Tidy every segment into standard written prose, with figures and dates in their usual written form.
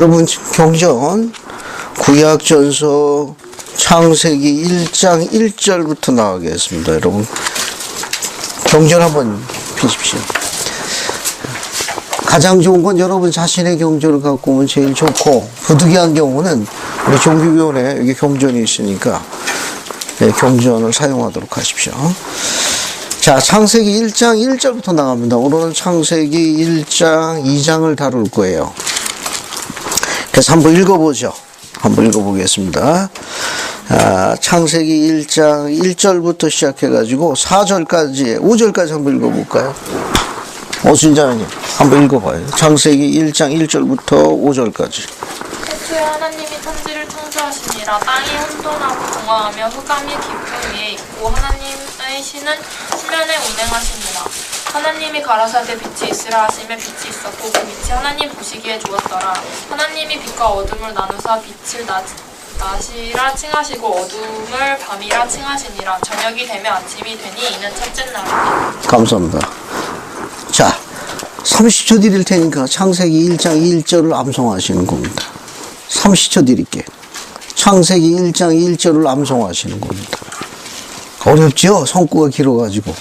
여러분 경전 구약전서 창세기 1장 1절부터 나가겠습니다. 여러분 경전 한번 펴십시오. 가장 좋은 건 여러분 자신의 경전을 갖고 오면 제일 좋고, 부득이한 경우는 우리 종교교원에 여기 경전이 있으니까 경전을 사용하도록 하십시오. 자, 창세기 1장 1절부터 나갑니다. 오늘은 창세기 1장 2장을 다룰 거예요. 그래서 한번 읽어보죠. 한번 읽어보겠습니다. 창세기 1장 1절부터 시작해가지고 4절까지, 5절까지 한번 읽어볼까요? 오순자매님, 한번 읽어봐요. 창세기 1장 1절부터 5절까지. 태초에 하나님이 천지를 창조하시니라. 땅이 혼돈하고 동화하며 흑암이 깊음 위에 있고 하나님의 신은 수면에 운행하시니라. 하나님이 가라사대 빛이 있으라 하시매 빛이 있었고 그 빛이 하나님 보시기에 좋았더라. 하나님이 빛과 어둠을 나누사 빛을 낮이라 칭하시고 어둠을 밤이라 칭하시니라. 저녁이 되면 아침이 되니 이는 첫째 날이니라. 감사합니다. 자, 30초 드릴 테니까 창세기 1장 1절을 암송하시는 겁니다. 30초 드릴게요. 창세기 1장 1절을 암송하시는 겁니다. 어렵죠? 성구가 길어가지고.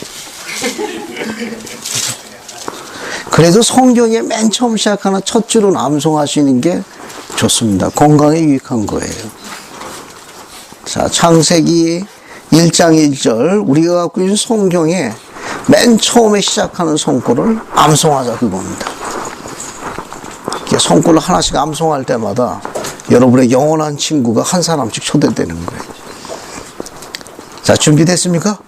그래도 성경에 맨 처음 시작하는 첫 줄은 암송하시는 게 좋습니다. 건강에 유익한 거예요. 자, 창세기 1장 1절, 우리가 갖고 있는 성경에 맨 처음에 시작하는 성구를 암송하자, 그겁니다. 성구를 하나씩 암송할 때마다 여러분의 영원한 친구가 한 사람씩 초대되는 거예요. 자, 준비됐습니까?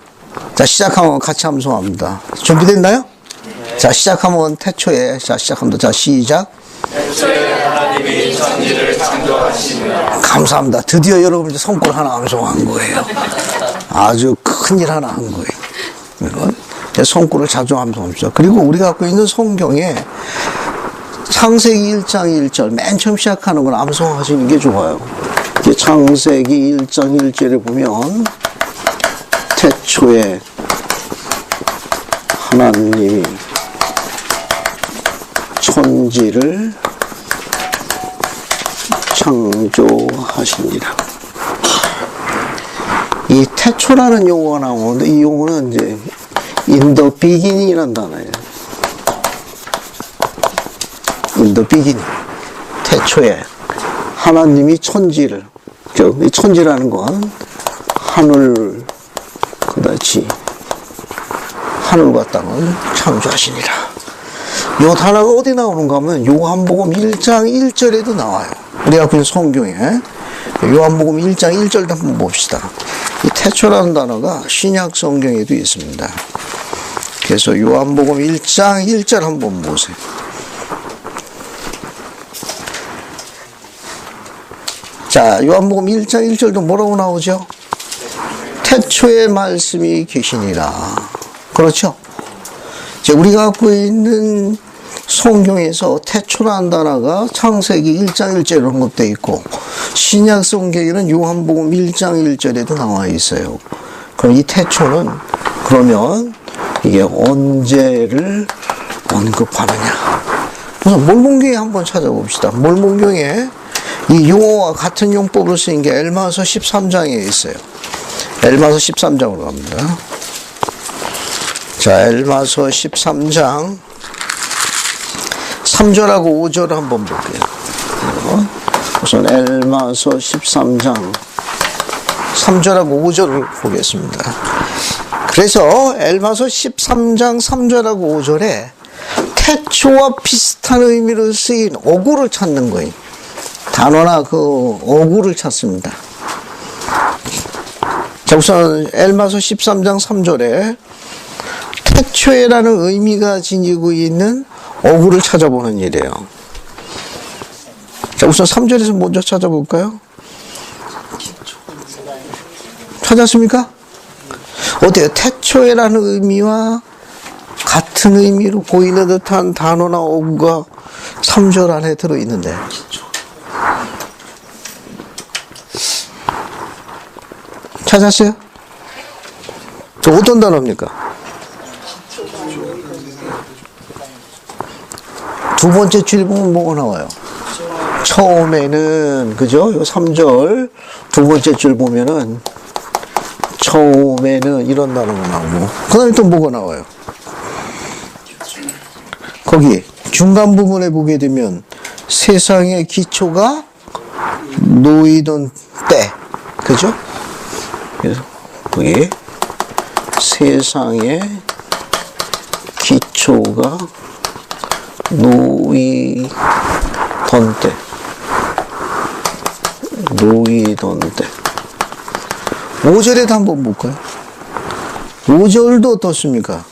자, 시작하면 같이 암송합니다. 준비됐나요? 네. 자, 시작하면 태초에, 자, 시작합니다. 자, 시작. 태초에 하나님이 천지를 창조하시니라. 감사합니다. 드디어 여러분이 성구를 하나 암송한 거예요. 아주 큰일 하나 한 거예요. 성구를 자주 암송합시다. 그리고 우리가 갖고 있는 성경에 창세기 1장 1절 맨 처음 시작하는 건 암송하시는 게 좋아요. 창세기 1장 1절에 보면 태초에 하나님이 천지를 창조하시니라. 이 태초라는 용어가 나오는데 이 용어는 이제 in the beginning이라는 단어예요. in the beginning. 태초에 하나님이 천지를, 이 천지라는 건 하늘, 그다지 하늘과 땅을 창조하시니라. 이 단어가 어디 나오는가 하면 요한복음 1장 1절에도 나와요. 우리 앞에 성경에 요한복음 1장 1절도 한번 봅시다. 이 태초라는 단어가 신약 성경에도 있습니다. 그래서 요한복음 1장 1절 한번 보세요. 자, 요한복음 1장 1절도 뭐라고 나오죠? 태초에 말씀이 계시니라. 그렇죠? 이제 우리가 갖고 있는 성경에서 태초라는 단어가 창세기 1장 1절에 언급되어 있고 신약 성경에는 요한복음 1장 1절에도 나와 있어요. 그럼 이 태초는 그러면 이게 언제를 언급하느냐? 우선 몰몬경에 한번 찾아봅시다. 몰몬경에 이 용어와 같은 용법으로 쓰인 게 엘마서 13장에 있어요. 엘마서 13장으로 갑니다. 자, 엘마서 13장 3절하고 5절을 한번 볼게요. 우선 엘마서 13장 3절하고 5절을 보겠습니다. 그래서 엘마서 13장 3절하고 5절에 태초와 비슷한 의미로 쓰인 어구를 찾는 거예요. 단어나 그 어구를 찾습니다. 자, 우선 엘마서 13장 3절에 태초에라는 의미가 지니고 있는 어구를 찾아보는 일이에요. 자, 우선 3절에서 먼저 찾아볼까요? 찾았습니까? 어때요? 태초에라는 의미와 같은 의미로 보이는 듯한 단어나 어구가 3절 안에 들어있는데 찾았어요? 저 어떤 단어입니까? 두 번째 줄 보면 뭐가 나와요? 처음에는, 그죠? 요 3절 두 번째 줄 보면은, 처음에는 이런 단어가 나오고, 그 다음에 또 뭐가 나와요? 거기, 중간 부분에 보게 되면, 세상의 기초가 놓이던 때, 그죠? 그래서, 거기, 세상의 기초가 놓이던 때. 놓이던 때. 5절에도 한번 볼까요? 5절도 어떻습니까?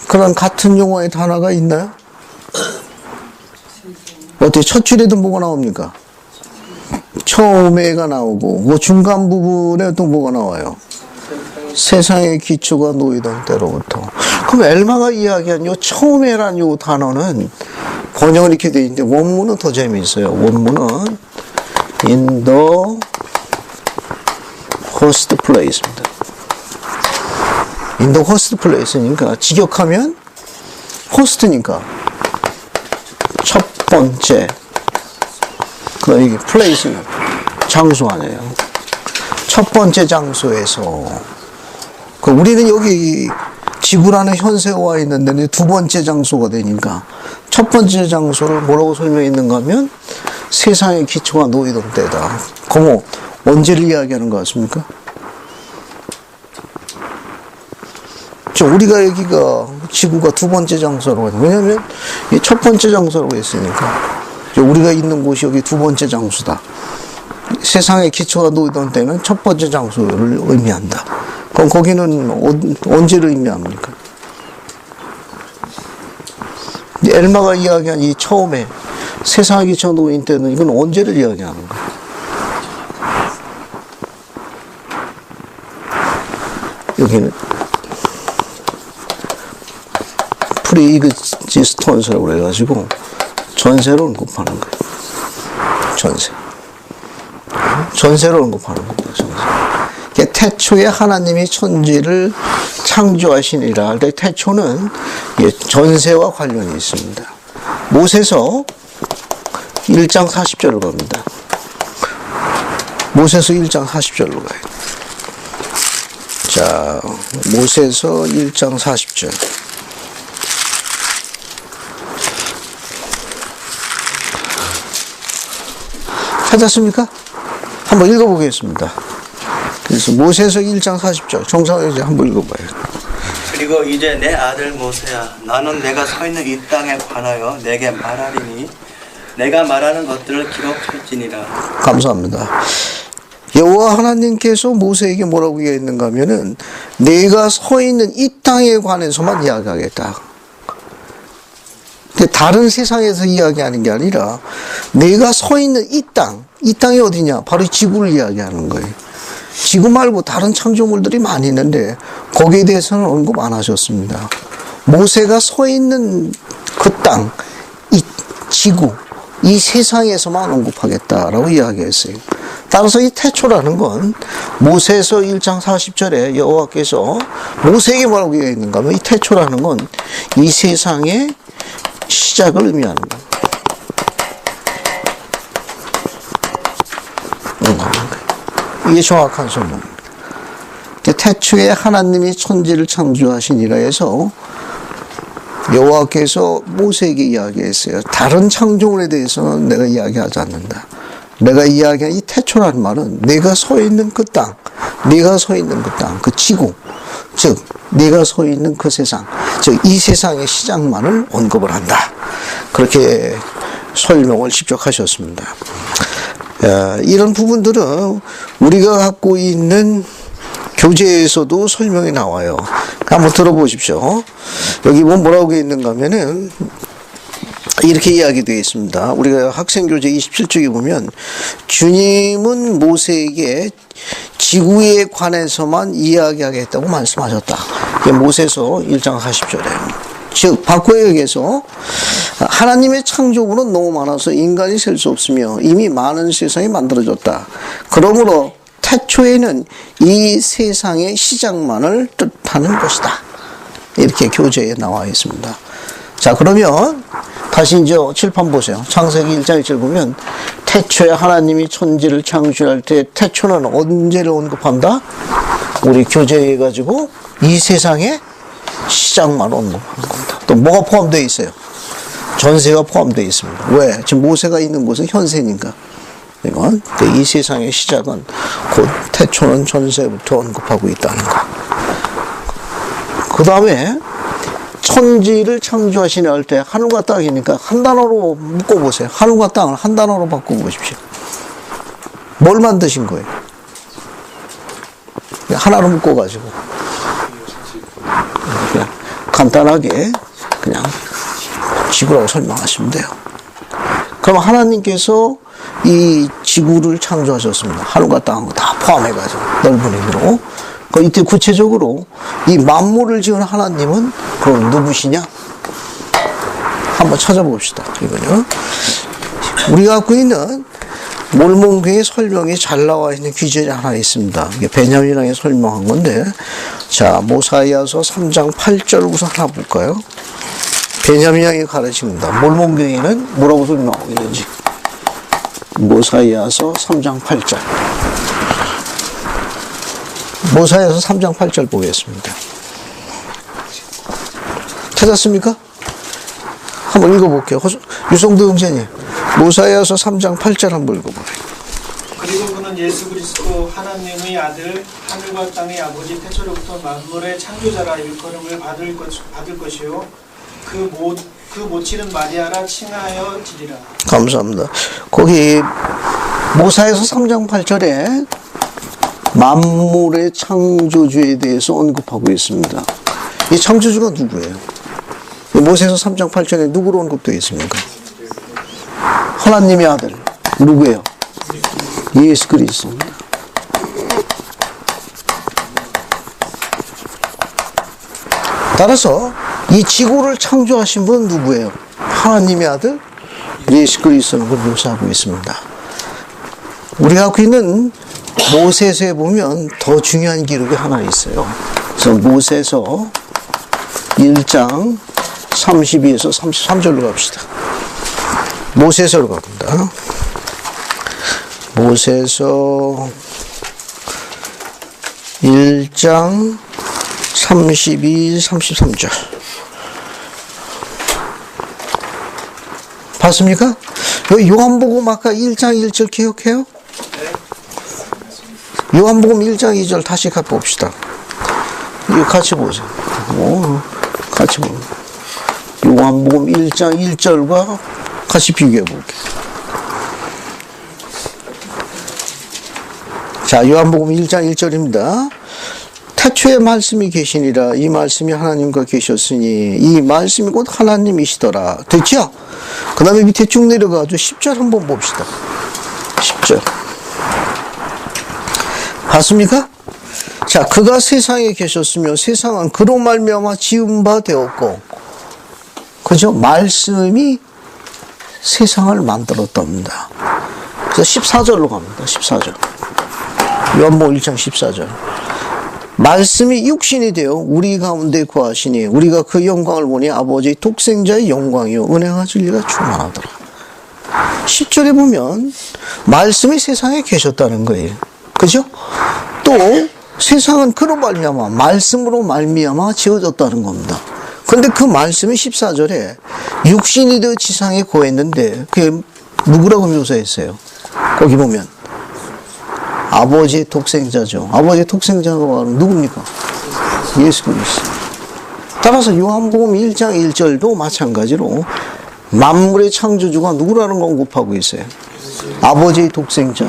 그런 같은 용어의 단어가 있나요? 어떻게 첫 줄에도 뭐가 나옵니까? 처음에가 나오고, 뭐 중간 부분에 또 뭐가 나와요? 세상의 기초가 놓이던 때로부터. 그럼 엘마가 이야기한 요 처음에란 요 단어는 번역은 이렇게 되어 있는데 원문은 더 재미있어요. 원문은 in the first place입니다. in the first place니까 직역하면 host니까 첫 번째. 그 이게 place는 장소 아니에요. 첫 번째 장소에서. 우리는 여기 지구라는 현세에 와 있는데 두 번째 장소가 되니까 첫 번째 장소를 뭐라고 설명했는가 하면 세상의 기초가 놓이던 때다. 그럼 언제를 이야기하는 것 같습니까? 우리가 여기가 지구가 두 번째 장소라고 해요. 왜냐하면 첫 번째 장소라고 했으니까 우리가 있는 곳이 여기 두 번째 장소다. 세상의 기초가 놓이던 때는 첫 번째 장소를 의미한다. 그럼 거기는 언제를 의미합니까? 엘마가 이야기한 이 처음에 세상의 기초가 놓인 때는 이건 언제를 이야기하는 거예요? 여기는 프리익지스턴스라고 그래가지고 전세로 언급하는 거예요. 전세로 언급하는 겁니다. 전세. 태초에 하나님이 천지를 창조하시니라 할 때 태초는 전세와 관련이 있습니다. 모세서 1장 40절로 갑니다. 모세서 1장 40절로 가요. 자, 모세서 1장 40절. 찾았습니까? 한번 읽어보겠습니다. 그래서 모세서 1장 40절 정상을 이제 한번 읽어봐요. 그리고 이제 내 아들 모세야, 나는 내가 서 있는 이 땅에 관하여 내게 말하리니 내가 말하는 것들을 기록할지니라. 감사합니다. 여호와 하나님께서 모세에게 뭐라고 얘기했는가 하면은 내가 서 있는 이 땅에 관해서만 이야기하겠다. 근데 다른 세상에서 이야기하는 게 아니라 내가 서 있는 이 땅이 어디냐? 바로 지구를 이야기하는 거예요. 지구 말고 다른 창조물들이 많이 있는데 거기에 대해서는 언급 안 하셨습니다. 모세가 서 있는 그 땅, 이 지구, 이 세상에서만 언급하겠다라고 이야기했어요. 따라서 이 태초라는 건 모세서 1장 40절에 여호와께서 모세에게 뭐라고 얘기했는가 하면 이 태초라는 건 이 세상의 시작을 의미하는 거예요. 이게 정확한 설명입니다. 태초에 하나님이 천지를 창조하시니라 해서 여호와께서 모세에게 이야기했어요. 다른 창조물에 대해서는 내가 이야기하지 않는다. 내가 이야기한 이 태초라는 말은 내가 서 있는 그 땅, 내가 서 있는 그 땅, 그 지구, 즉 내가 서 있는 그 세상, 즉 이 세상의 시작만을 언급을 한다. 그렇게 설명을 직접 하셨습니다. 이런 부분들은 우리가 갖고 있는 교재에서도 설명이 나와요. 한번 들어보십시오. 여기 뭐라고 있는가 하면은 이렇게 이야기되어 있습니다. 우리가 학생교재 27쪽에 보면 주님은 모세에게 지구에 관해서만 이야기하겠다고 말씀하셨다. 이게 모세서 1장 40절에. 즉 바꾸어 얘기해서 하나님의 창조물은 너무 많아서 인간이 셀 수 없으며 이미 많은 세상이 만들어졌다. 그러므로 태초에는 이 세상의 시작만을 뜻하는 것이다. 이렇게 교재에 나와 있습니다. 자, 그러면 다시 이제 칠판 보세요. 창세기 1장 1절 보면 태초에 하나님이 천지를 창조할 때 태초는 언제를 언급한다? 우리 교재해가지고 이 세상의 시작만 언급하는 겁니다. 또 뭐가 포함되어 있어요? 전세가 포함되어 있습니다. 왜? 지금 모세가 있는 곳은 현세니까. 이건 이 세상의 시작은 곧 태초는 전세부터 언급하고 있다는 거. 그 다음에 천지를 창조하시냐 할 때 하늘과 땅이니까 한 단어로 묶어보세요. 하늘과 땅을 한 단어로 바꿔보십시오. 뭘 만드신 거예요? 하나로 묶어가지고 그냥 간단하게 그냥 지구라고 설명하시면 돼요. 그럼 하나님께서 이 지구를 창조하셨습니다. 하늘과 땅을 다 포함해가지고 넓은 의미로. 이때 구체적으로 이 만물을 지은 하나님은 그럼 누구시냐? 한번 찾아봅시다. 이거요. 우리가 갖고 있는 몰몬교의 설명이 잘 나와 있는 귀절이 하나 있습니다. 이게 베냐민 양이 설명한 건데, 자, 모사이아서 3장 8절 우선 하나 볼까요? 베냐민 양이 가르칩니다. 몰몬교에는 뭐라고 설명하고 있는지. 모사이아서 3장 8절. 모사이아서 3장 8절 보겠습니다. 찾았습니까? 한번 읽어볼게요. 유성도 형제님, 모사이아서 3장 8절 한번 읽어보세요. 그리고 그는 예수 그리스도 하나님의 아들, 하늘과 땅의 아버지 태초로부터 만물의 창조자라 일컬음을 받을 것이요 그 모치는 마리아라 칭하여 지리라. 감사합니다. 거기 모사에서 3장 8절에 만물의 창조주에 대해서 언급하고 있습니다. 이 창조주가 누구예요? 모세에서 3장 8절에 누구로 언급되어 있습니까? 하나님의 아들. 누구예요? 예수 그리스도입니다. 따라서 이 지구를 창조하신 분은 누구예요? 하나님의 아들 예수 그리스도를 묘사하고 있습니다. 우리가 갖고 있는 모세서에 보면 더 중요한 기록이 하나 있어요. 그래서 모세서 1장 32에서 33절로 갑시다. 모세서로 갑니다. 모세서 1장 32, 33절. 봤습니까? 요한복음 아까 1장 1절 기억해요? 요한복음 1장 2절 다시 봅시다. 이거 같이 보세요. 같이 보세요. 요한복음 1장 1절과 같이 비교해 볼게요. 자, 요한복음 1장 1절입니다. 태초에 말씀이 계시니라. 이 말씀이 하나님과 계셨으니 이 말씀이 곧 하나님이시더라. 됐죠? 그 다음에 밑에 쭉 내려가지고 10절 한번 봅시다. 10절. 봤습니까? 자, 그가 세상에 계셨으며 세상은 그로 말미암아 지은 바 되었고, 그죠? 말씀이 세상을 만들었답니다. 그래서 14절로 갑니다. 14절. 요한복음 1장 14절. 말씀이 육신이 되어 우리 가운데 거하시니 우리가 그 영광을 보니 아버지 독생자의 영광이요 은혜와 진리가 충만하더라. 10절에 보면 말씀이 세상에 계셨다는 거예요. 그죠? 또 세상은 그로 말미암아 말씀으로 말미암아 지어졌다는 겁니다. 그런데 그 말씀이 14절에 육신이 되어 지상에 거했는데 그게 누구라고 묘사했어요? 거기 보면 아버지의 독생자죠. 아버지의 독생자가 누굽니까? 예수 그리스도. 따라서 요한복음 1장 1절도 마찬가지로 만물의 창조주가 누구라는 걸 언급하고 있어요. 아버지의 독생자,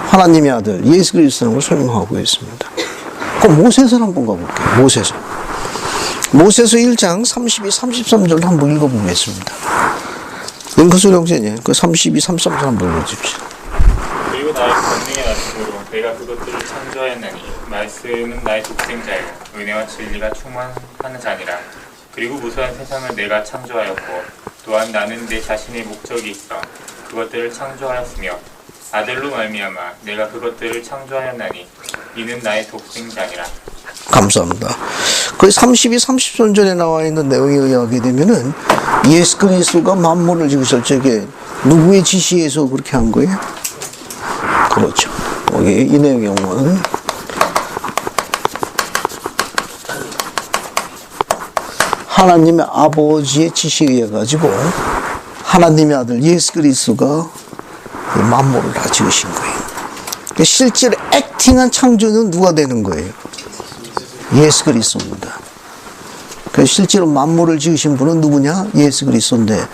하나님의 아들, 예수 그리스도라는 걸 설명하고 있습니다. 그럼 모세서 한번 가볼게요. 모세서. 모세서 1장 32, 33절 한번 읽어보겠습니다. 링크스 형제님, 그 32, 33절 한번 읽어주십시오. 그리고 나의 권능의 나심으로 내가 그것들을 창조하였나니 말씀은 나의 독생자요 은혜와 진리가 충만하는 자니라. 그리고 무수한 세상을 내가 창조하였고 또한 나는 내 자신의 목적이 있어 그것들을 창조하였으며 아들로 말미암아 내가 그것들을 창조하였나니 이는 나의 독생자니라. 감사합니다. 그 32, 33절에 나와 있는 내용에 의하게 되면은 예수 그리스도가 만물을 지으실 적에 누구의 지시에서 그렇게 한 거예요? 그렇죠. 여기 이 내용은 하나님의 아버지의 지시에 의해 가지고 하나님의 아들 예수 그리스도가 만물을 다 지으신 거예요. 실제로 액팅한 창조는 누가 되는 거예요? 예수 그리스도입니다. 실제로 만물을 지으신 분은 누구냐? 예수 그리스도인데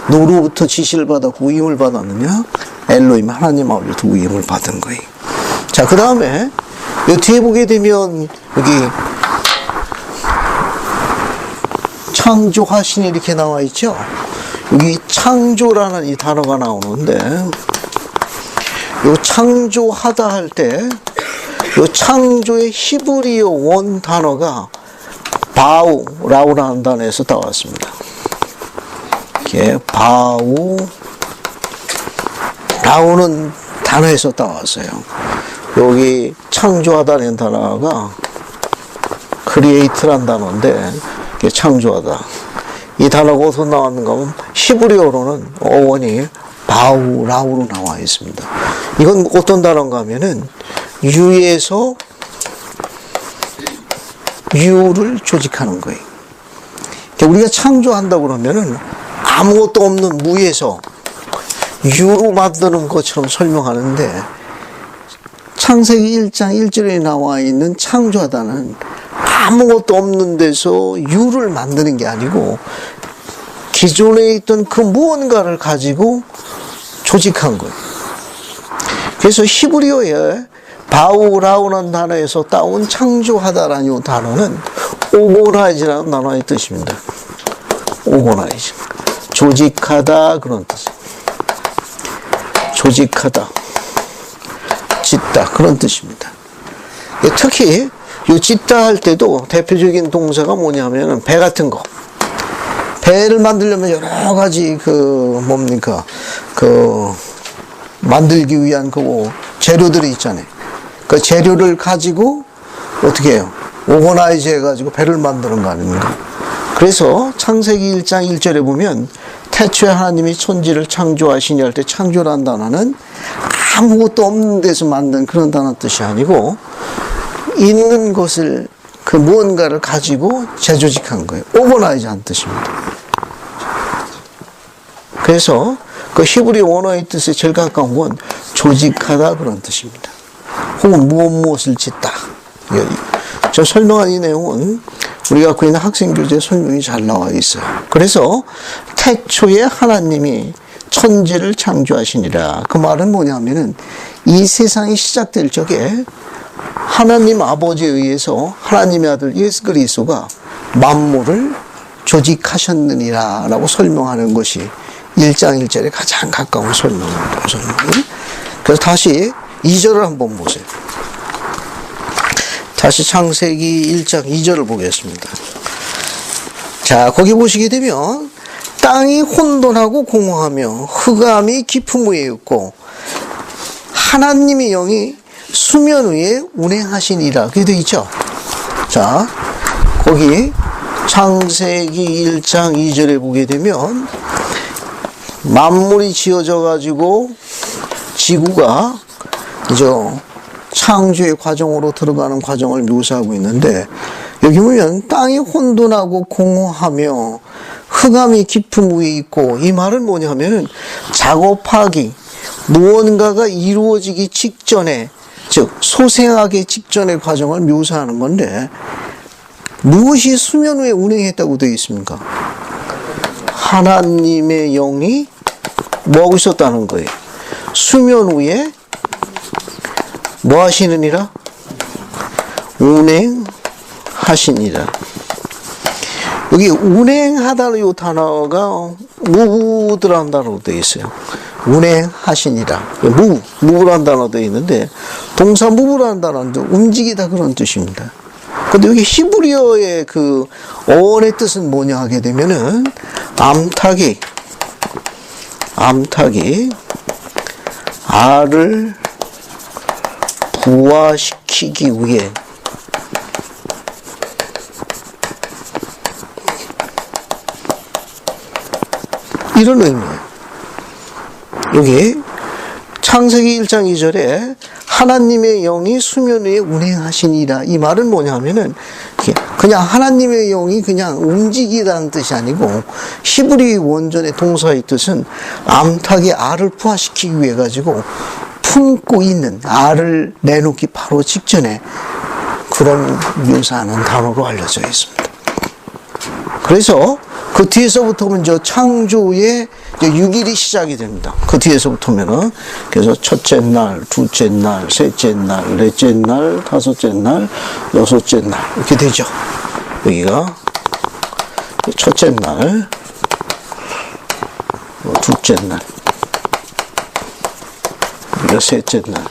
누구로부터 지시를 받았고 위임을 받았느냐? 엘로힘 하나님 아버지로부터 위임을 받은 거예요. 자, 그 다음에 뒤에 보게 되면 여기 창조하시니 이렇게 나와 있죠. 여기 창조라는 이 단어가 나오는데 요 창조하다 할 때 요 창조의 히브리어 원 단어가 바우라우라는 단어에서 따왔습니다. 이게 바우라우는 단어에서 따왔어요. 여기 창조하다는 단어가 create란 단어인데 이게 창조하다. 이 단어가 어디서 나왔는가 하면 히브리어로는 어원이 바우라우로 나와 있습니다. 이건 어떤 단어인가 하면은 유에서 유를 조직하는 거예요. 우리가 창조한다고 그러면은 아무것도 없는 무에서 유로 만드는 것처럼 설명하는데 창세기 1장 1절에 나와 있는 창조하다는 아무것도 없는 데서 유를 만드는 게 아니고 기존에 있던 그 무언가를 가지고 조직한 거예요. 그래서 히브리어에 바우라우라는 단어에서 따온 창조하다라는 이 단어는 오고나이즈라는 단어의 뜻입니다. 오고나이즈. 조직하다 그런 뜻이에요. 조직하다. 짓다 그런 뜻입니다. 특히 이 짓다 할 때도 대표적인 동사가 뭐냐면은 배 같은 거. 배를 만들려면 여러 가지 만들기 위한 재료들이 있잖아요. 그 재료를 가지고 어떻게 해요? 오거나이즈 해가지고 배를 만드는 거 아닙니까? 그래서 창세기 1장 1절에 보면 태초에 하나님이 천지를 창조하시니 할 때 창조라는 단어는 아무것도 없는 데서 만든 그런 단어 뜻이 아니고 있는 것을 그 무언가를 가지고 재조직한 거예요. 오거나이즈 한 뜻입니다. 그래서 그 히브리 원어의 뜻에 제일 가까운 건 조직하다 그런 뜻입니다. 혹은 무엇을 짓다. 저 설명한 이 내용은 우리가 갖고 있는 학생교재에 설명이 잘 나와 있어요. 그래서 태초에 하나님이 천지를 창조하시니라. 그 말은 뭐냐면은 이 세상이 시작될 적에 하나님 아버지에 의해서 하나님의 아들 예수 그리스도가 만물을 조직하셨느니라 라고 설명하는 것이 1장 1절에 가장 가까운 설명입니다. 그래서 다시 2절을 한번 보세요. 다시 창세기 1장 2절을 보겠습니다. 자, 거기 보시게 되면 땅이 혼돈하고 공허하며 흑암이 깊음 위에 있고 하나님의 영이 수면 위에 운행하시니라. 그게 되어 있죠. 자, 거기 창세기 1장 2절에 보게 되면 만물이 지어져 가지고 지구가 이제 창조의 과정으로 들어가는 과정을 묘사하고 있는데 여기 보면 땅이 혼돈하고 공허하며 흑암이 깊음 위에 있고 이 말은 뭐냐면은 작업하기 무언가가 이루어지기 직전에 즉 소생하기 직전의 과정을 묘사하는 건데 무엇이 수면 위에 운행했다고 되어 있습니까? 하나님의 영이 뭐하고 있었다는 거예요? 수면 위에 뭐 하시느니라? 운행하시니라. 여기 운행하다는 이 단어가 무브드라는 단어로 되어 있어요. 운행하시니라. 무브라는 단어도 되어 있는데 동사 무브라는 단어는 움직이다 그런 뜻입니다. 근데 여기 히브리어의 그 어원의 뜻은 뭐냐 하게 되면은 암탉이 알을 부화시키기 위해 이런 의미예요. 여기 창세기 1장 2절에 하나님의 영이 수면 위에 운행하시니라. 이 말은 뭐냐면은 그냥 하나님의 영이 그냥 움직이라는 뜻이 아니고 히브리 원전의 동사의 뜻은 암탉의 알을 부화시키기 위해 가지고 품고 있는 알을 내놓기 바로 직전에 그런 묘사하는 단어로 알려져 있습니다. 그래서 그 뒤에서부터 먼저 창조의 6일이 시작이 됩니다. 그 뒤에서부터면은 그래서 첫째 날, 둘째 날, 셋째 날, 넷째 날, 다섯째 날, 여섯째 날 이렇게 되죠. 여기가 첫째 날, 둘째 날, 여기가 셋째 날,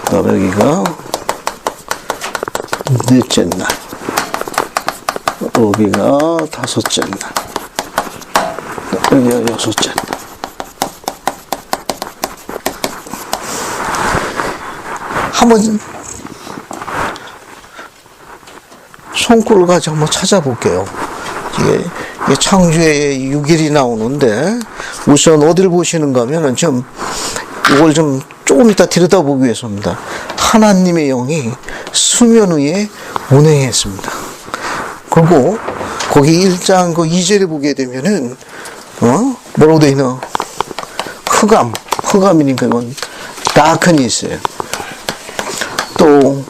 그다음에 여기가 넷째 날, 여기가 다섯째 날, 여기가 여섯째 날. 한번 손글을 가지고 한번 찾아볼게요. 이게 창조의 6일이 나오는데 우선 어디를 보시는가 하면은 이걸 조금 이따 들여다보기 위해서입니다. 하나님의 영이 수면 위에 운행했습니다. 그리고 거기 1장 그 2절에 보게 되면은 뭐라고 되어 있나? 흑암이니까 이건 다크니 있어요. 또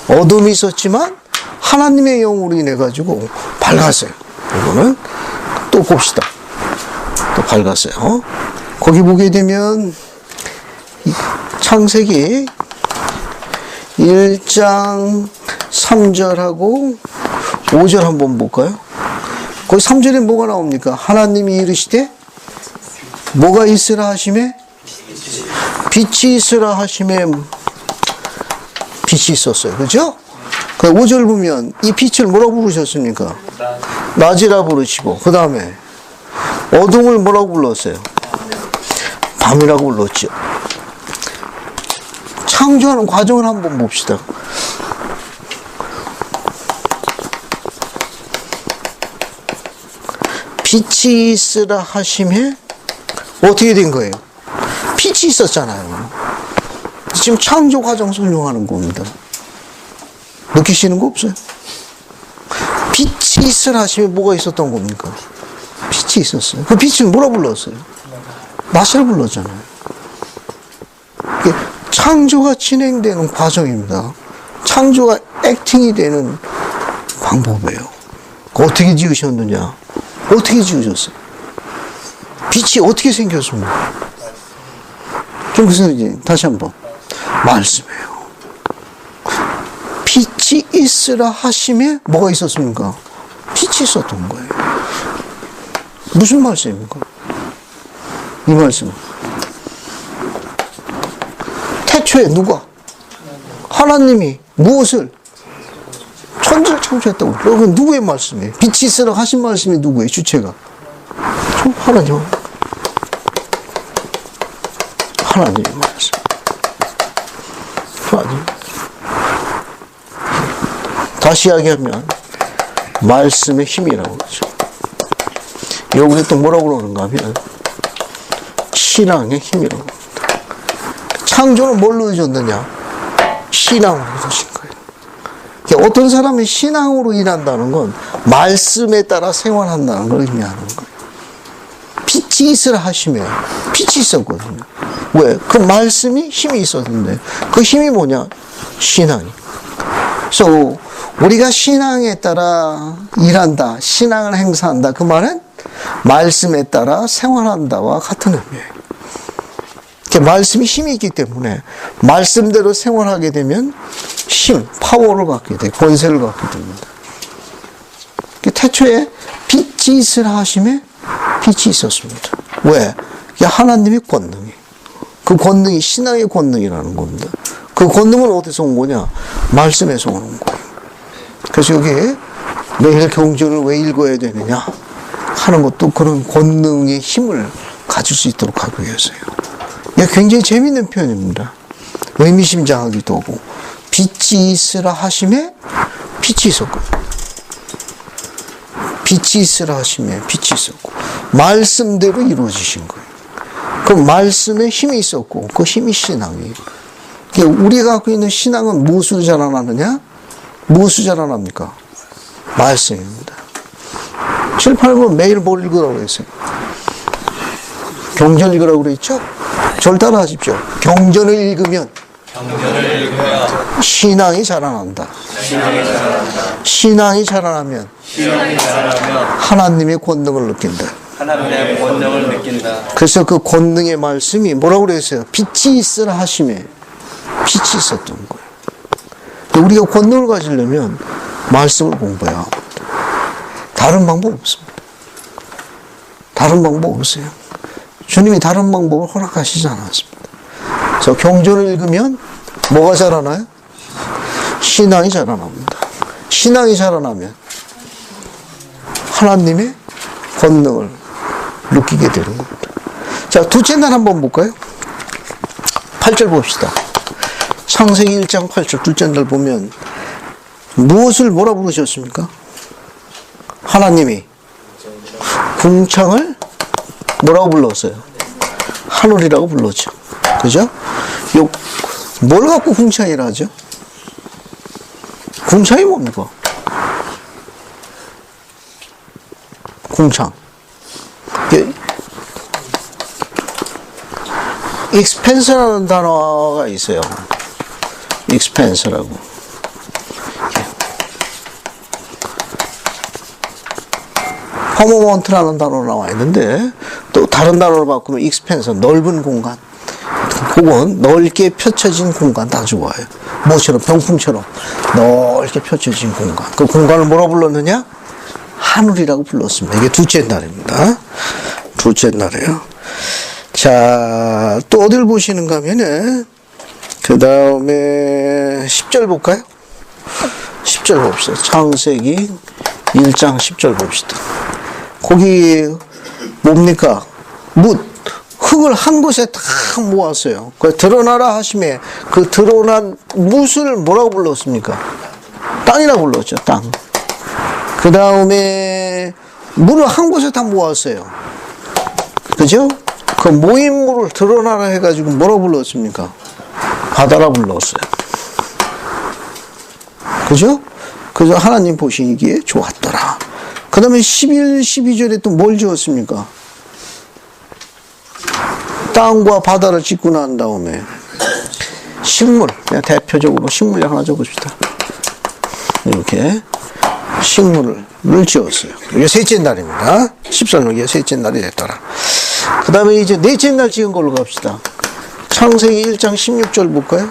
어둠이 있었지만 하나님의 영으로 인해 가지고 밝았어요. 이거는 또 봅시다. 또 밝았어요. 거기 보게 되면 창세기 1장 3절하고 5절 한번 볼까요? 거기 3절에 뭐가 나옵니까? 하나님이 이르시되 뭐가 있으라 하심에 빛이 있으라 하심에 빛이 있었어요. 그죠? 그 5절 보면 이 빛을 뭐라고 부르셨습니까? 낮이라 부르시고 그 다음에 어둠을 뭐라고 불렀어요? 밤이라고 불렀죠. 창조하는 과정을 한번 봅시다. 빛이 있으라 하심에 어떻게 된 거예요? 빛이 있었잖아요. 지금 창조 과정 설명하는 겁니다. 느끼시는 거 없어요? 빛이 있으라 하심에 뭐가 있었던 겁니까? 빛이 있었어요. 그 빛을 뭐라 불렀어요? 낮이라 불렀잖아요. 이게 창조가 진행되는 과정입니다. 창조가 액팅이 되는 방법이에요. 어떻게 지으셨느냐? 어떻게 지으셨어요? 빛이 어떻게 생겼습니까? 좀 무슨 얘기? 다시 한번. 말씀이에요. 빛이 있으라 하심에 뭐가 있었습니까? 빛이 있었던 거예요. 무슨 말씀입니까? 이 말씀. 태초에 누가? 하나님이 무엇을? 천지를 창조했다고. 그건 누구의 말씀이에요? 빛이 있으라 하신 말씀이 누구예요? 주체가. 하나님. 하나님의 말씀. 하나님. 다시 이야기하면 말씀의 힘이라고 그러죠. 여기에 또 뭐라고 그러는가 하면 신앙의 힘이라고 합니다. 창조는 뭘로 이루어졌느냐? 신앙으로 이루어진 거예요. 어떤 사람이 신앙으로 일한다는 건 말씀에 따라 생활한다는 걸 의미하는 거예요. 빛이 있으라 하심에 빛이 있었거든요. 왜? 그 말씀이 힘이 있었는데 그 힘이 뭐냐? 신앙이. 그래서 우리가 신앙에 따라 일한다, 신앙을 행사한다. 그 말은 말씀에 따라 생활한다와 같은 의미예요. 말씀이 힘이 있기 때문에 말씀대로 생활하게 되면 힘, 파워를 갖게 돼, 권세를 갖게 됩니다. 태초에 빛이 있으라 하심에 빛이 있었습니다. 왜? 이게 하나님의 권능이. 그 권능이 신앙의 권능이라는 겁니다. 그 권능은 어디서 온 거냐? 말씀에서 오는 거예요. 그래서 여기 매일 경전을 왜 읽어야 되느냐 하는 것도 그런 권능의 힘을 가질 수 있도록 하기 위해서요. 이게 굉장히 재미있는 표현입니다. 의미심장하기도 하고 빛이 있으라 하심에 빛이 있었고 빛이 있으라 하심에 빛이 있었고 말씀대로 이루어지신 거예요. 그 말씀에 힘이 있었고 그 힘이 신앙이에요. 그러니까 우리가 갖고 있는 신앙은 무엇으로 자라나느냐? 무엇으로 자라납니까? 말씀입니다. 7, 8번 매일 뭘 읽으라고 했어요? 경전 읽으라고 그랬죠? 절 따라 하십시오. 경전을 읽으면 신앙이 자라난다. 신앙이 자라나면 하나님의 권능을 느낀다. 하나님의 권능을 느낀다. 그래서 그 권능의 말씀이 뭐라고 그랬어요? 빛이 있으라 하심에 빛이 있었던 거예요. 우리가 권능을 가지려면 말씀을 공부해야 합니다. 다른 방법 없습니다. 다른 방법 없어요. 주님이 다른 방법을 허락하시지 않았습니다. 그래서 경전을 읽으면 뭐가 자라나요? 신앙이 자라납니다. 신앙이 자라나면 하나님의 권능을 느끼게 되는 겁니다. 자, 둘째 날 한번 볼까요? 8절 봅시다. 창세기 1장 8절 둘째 날 보면 무엇을 뭐라 부르셨습니까? 하나님이 궁창을 뭐라고 불렀어요? 하늘이라고 불렀죠. 그죠? 뭘 갖고 궁창이라 하죠? 궁창이 뭡니까? 궁창. expanse라는 단어가 있어요. expanse라고. 퍼머먼트라는 단어로 나와 있는데 또 다른 단어로 바꾸면 expanse, 넓은 공간. 혹은 넓게 펼쳐진 공간 다 좋아요. 뭐처럼 병풍처럼 넓게 펼쳐진 공간. 그 공간을 뭐라 불렀느냐? 하늘이라고 불렀습니다. 이게 둘째 날입니다. 둘째 날이에요. 자, 또 어딜 보시는가 하면은 그 다음에 10절 볼까요? 10절 봅시다. 창세기 1장 10절 봅시다. 거기 뭡니까? 흙을 한 곳에 다 모았어요. 그 드러나라 하심에 그 드러난 뭇을 뭐라고 불렀습니까? 땅이라고 불렀죠. 땅. 그 다음에 물을 한 곳에 다 모았어요. 그죠? 그 모인 물을 드러나라 해가지고 뭐라고 불렀습니까? 바다라 불렀어요. 그죠? 그래서 하나님 보시기에 좋았더라. 그 다음에 11, 12절에 또 뭘 지었습니까? 땅과 바다를 짓고 난 다음에 식물, 그냥 대표적으로 식물 하나 적읍시다. 이렇게 식물을 지었어요. 이게 셋째 날입니다. 14년에 셋째 날이 됐더라. 그 다음에 이제 넷째 날 지은 걸로 갑시다. 창세기 1장 16절 볼까요?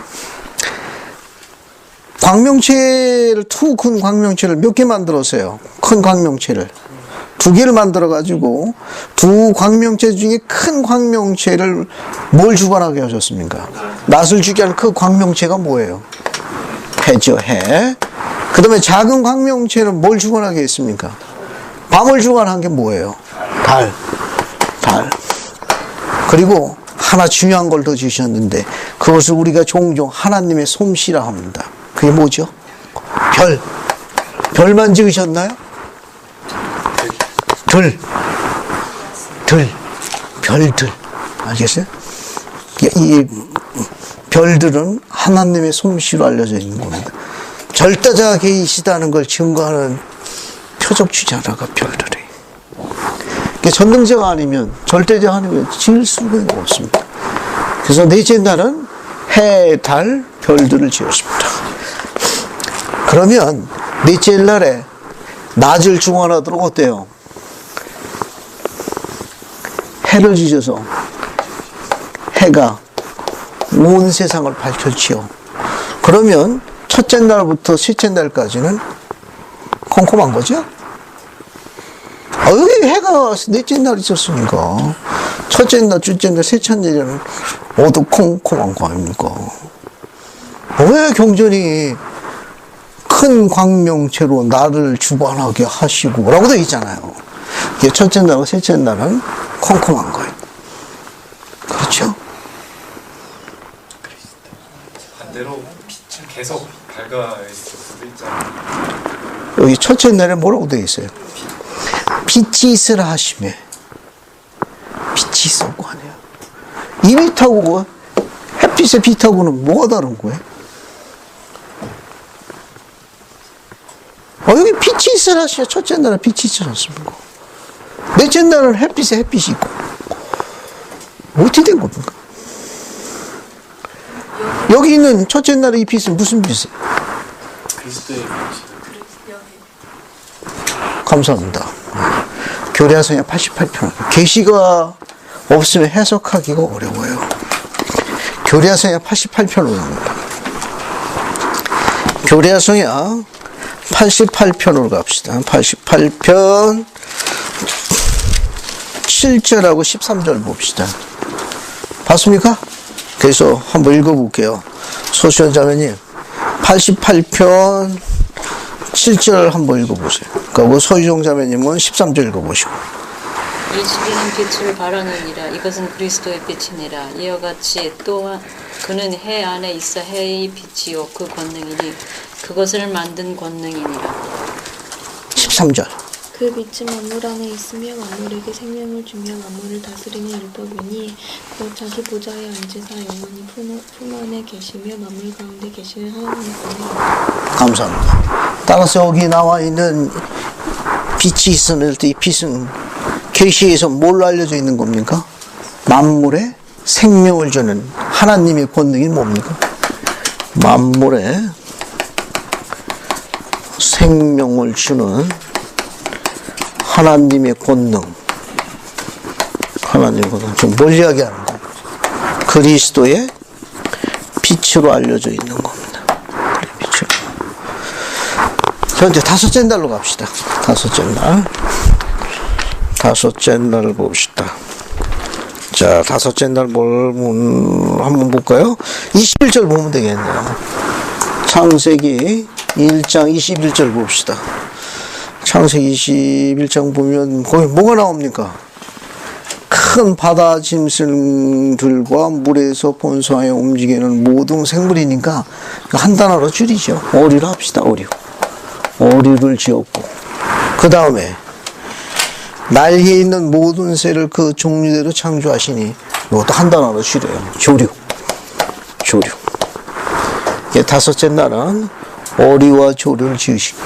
광명체를, 큰 광명체를 몇 개 만들었어요? 큰 광명체를. 2개를 만들어가지고, 두 광명체 중에 큰 광명체를 뭘 주관하게 하셨습니까? 낫을 주게 하는 그 광명체가 뭐예요? 해죠, 해. 그 다음에 작은 광명체는 뭘 주관하게 했습니까? 밤을 주관한 게 뭐예요? 달. 그리고 하나 중요한 걸 더 주셨는데, 그것을 우리가 종종 하나님의 솜씨라 합니다. 그게 뭐죠? 별만 지으셨나요? 별들. 알겠어요? 이 별들은 하나님의 솜씨로 알려져 있는 겁니다. 절대자가 계시다는 걸 증거하는 표적주지 하나가 별들이. 전능자가 아니면, 절대자가 아니면 지을 수가 없습니다. 그래서 넷째 날은 해, 달, 별들을 지었습니다. 그러면 넷째 날에 낮을 중환하도록 어때요? 해를 지져서 해가 온 세상을 밝혔지요. 그러면 첫째 날부터 셋째 날까지는 컴컴한 거죠? 여기 해가 넷째 날 있었으니까 첫째 날, 둘째 날, 셋째 날에는 모두 컴컴한 거 아닙니까? 왜 경전이 큰 광명체로 나를 주관하게 하시고 라고 되어 있잖아요. 이게 첫째 날과 셋째 날은 컴컴한 거예요. 그렇죠? 반대로 빛은 계속 밝아 있을 수도 있잖아요. 여기 첫째 날에 뭐라고 되어 있어요? 빛이 있으라 하심에 이 빛하고 햇빛의 빛하고는 뭐가 다른 거예요? 여기 빛이 있어야 하시죠. 첫째 날은 빛이 있지 않습니까? 넷째 날은 햇빛에 햇빛이 있고. 어떻게 된 겁니까? 여기 있는 첫째 날의 이 빛은 무슨 빛이에요? 그리스도의 감사합니다. 교리학성의 88편. 계시가 없으면 해석하기가 어려워요. 교리학성의 88편으로 갑니다. 교리학성의 88편으로 갑시다. 88편 7절하고 13절 봅시다. 봤습니까? 그래서 한번 읽어볼게요. 소수연 자매님 88편 7절 한번 읽어보세요. 그리고 서유정 자매님은 13절 읽어보시고. 이 시기는 빛을 발하느니라. 이것은 그리스도의 빛이니라. 이와 같이 또한 그는 해 안에 있어 해의 빛이요 그 권능이니 그것을 만든 권능이니라. 13절. 그 빛은 만물 안에 있으며 만물에게 생명을 주며 만물을 다스리는 율법이니 곧 자기 보좌에 앉으사 영원히 품 안에 계시며 만물 가운데 계시는 하나님이시니. 감사합니다. 따라서 여기 나와 있는 빛이 있을 때 이 빛은 계시에서 뭘로 알려져 있는 겁니까? 만물에 생명을 주는 하나님의 권능이 뭡니까? 만물에 생명을 주는 하나님의 권능. 하나님의 권능. 좀 뭘 이야기하는 겁니다. 그리스도의 빛으로 알려져 있는 겁니다. 빛으로. 자, 이제 다섯째 날로 갑시다. 다섯째 날. 다섯째 날을 봅시다. 자, 다섯째 날 한번 볼까요? 21절 보면 되겠네요. 창세기 1장 21절 봅시다. 창세기 21장 보면 거기 뭐가 나옵니까? 큰 바다 짐승들과 물에서 본성하여 움직이는 모든 생물이니까 한 단어로 줄이죠. 어류로 합시다. 어류를 지었고, 그 다음에 날개에 있는 모든 새를 그 종류대로 창조하시니 이것도 한 단어로 줄여요. 조류. 다섯째 날은 어리와 조류를 지으시고,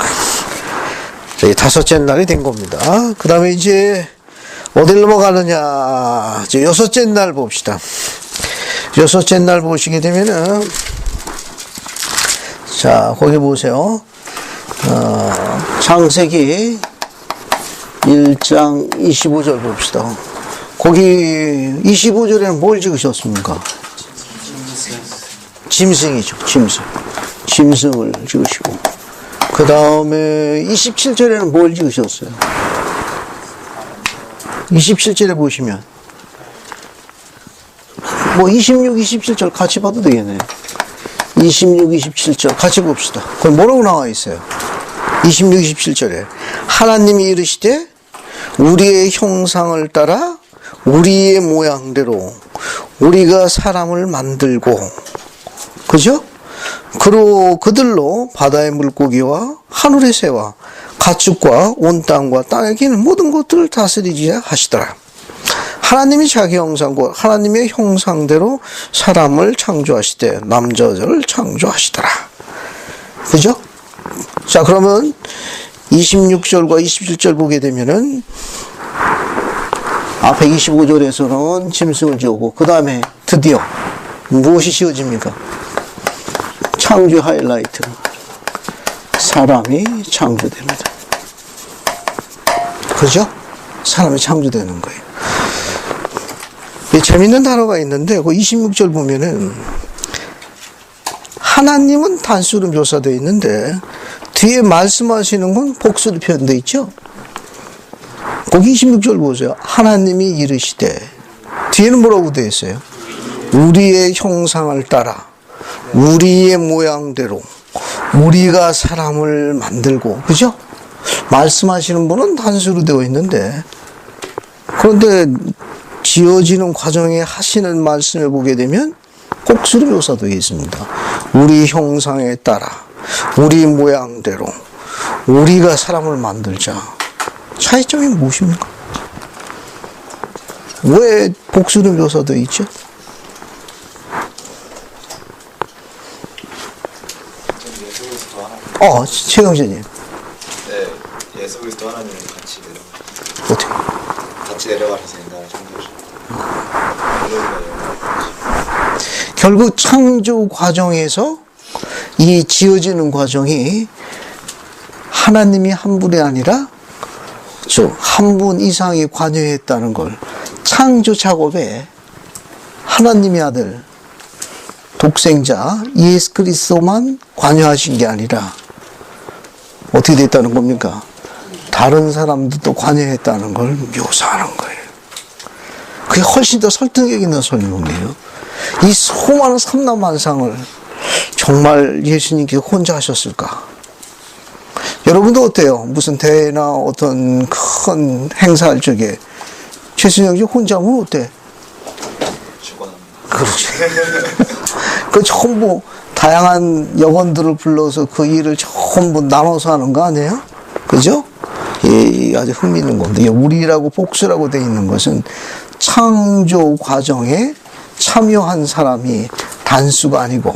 자, 다섯째 날이 된 겁니다. 그 다음에 이제 어딜 넘어가느냐. 이제 여섯째 날 봅시다. 여섯째 날 보시게 되면은, 자, 거기 보세요. 창세기 1장 25절 봅시다. 거기 25절에는 뭘 지으셨습니까? 짐승이죠. 짐승을 지으시고, 그 다음에 27절에는 뭘 지으셨어요? 27절에 보시면 26, 27절 같이 봐도 되겠네요. 26, 27절 같이 봅시다. 거기 뭐라고 나와 있어요? 26, 27절에 하나님이 이르시되 우리의 형상을 따라 우리의 모양대로 우리가 사람을 만들고, 그죠? 그들로 바다의 물고기와 하늘의 새와 가축과 온 땅과 땅에 기는 모든 것들을 다스리자 하시더라. 하나님이 자기 형상과 하나님의 형상대로 사람을 창조하시되 남자 여자를 창조하시더라. 그죠? 자, 그러면 26절과 27절 보게 되면은 앞에 25절에서는 짐승을 지우고, 그 다음에 드디어 무엇이 지어집니까? 창조 하이라이트. 사람이 창조됩니다. 그죠? 사람이 창조되는 거예요. 재밌는 단어가 있는데, 그 26절 보면은, 하나님은 단수로 묘사되어 있는데, 뒤에 말씀하시는 건 복수로 표현되어 있죠? 거기 26절 보세요. 하나님이 이르시되, 뒤에는 뭐라고 되어 있어요? 우리의 형상을 따라, 우리의 모양대로, 우리가 사람을 만들고, 그죠? 말씀하시는 분은 단수로 되어 있는데, 그런데 지어지는 과정에 하시는 말씀을 보게 되면 복수로 묘사되어 있습니다. 우리 형상에 따라, 우리 모양대로, 우리가 사람을 만들자. 차이점이 무엇입니까? 왜 복수로 묘사되어 있죠? 최영재님. 네, 예수 그리스도 하나님이 같이 내려가. 어떻게? 같이 내려가셔서 인간을 창조하셨어요. 결국 창조 과정에서 이 지어지는 과정이 하나님이 한 분이 아니라 한 분 이상이 관여했다는 걸, 창조 작업에 하나님의 아들 독생자 예수 그리스도만 관여하신 게 아니라 어떻게 됐다는 겁니까? 다른 사람들도 관여했다는 걸 묘사하는 거예요. 그게 훨씬 더 설득력 있는 설명이에요. 이 수많은 삼라만상을 정말 예수님께 혼자 하셨을까? 여러분도 어때요? 무슨 대회나 어떤 큰 행사할 적에 최순영 씨 혼자 하면 어때? 그렇지. 그 전부 다양한 여건들을 불러서 그 일을 전부 나눠서 하는 거 아니에요? 그죠? 예, 아주 흥미있는 겁니다. 우리라고 복수라고 되어 있는 것은 창조 과정에 참여한 사람이 단수가 아니고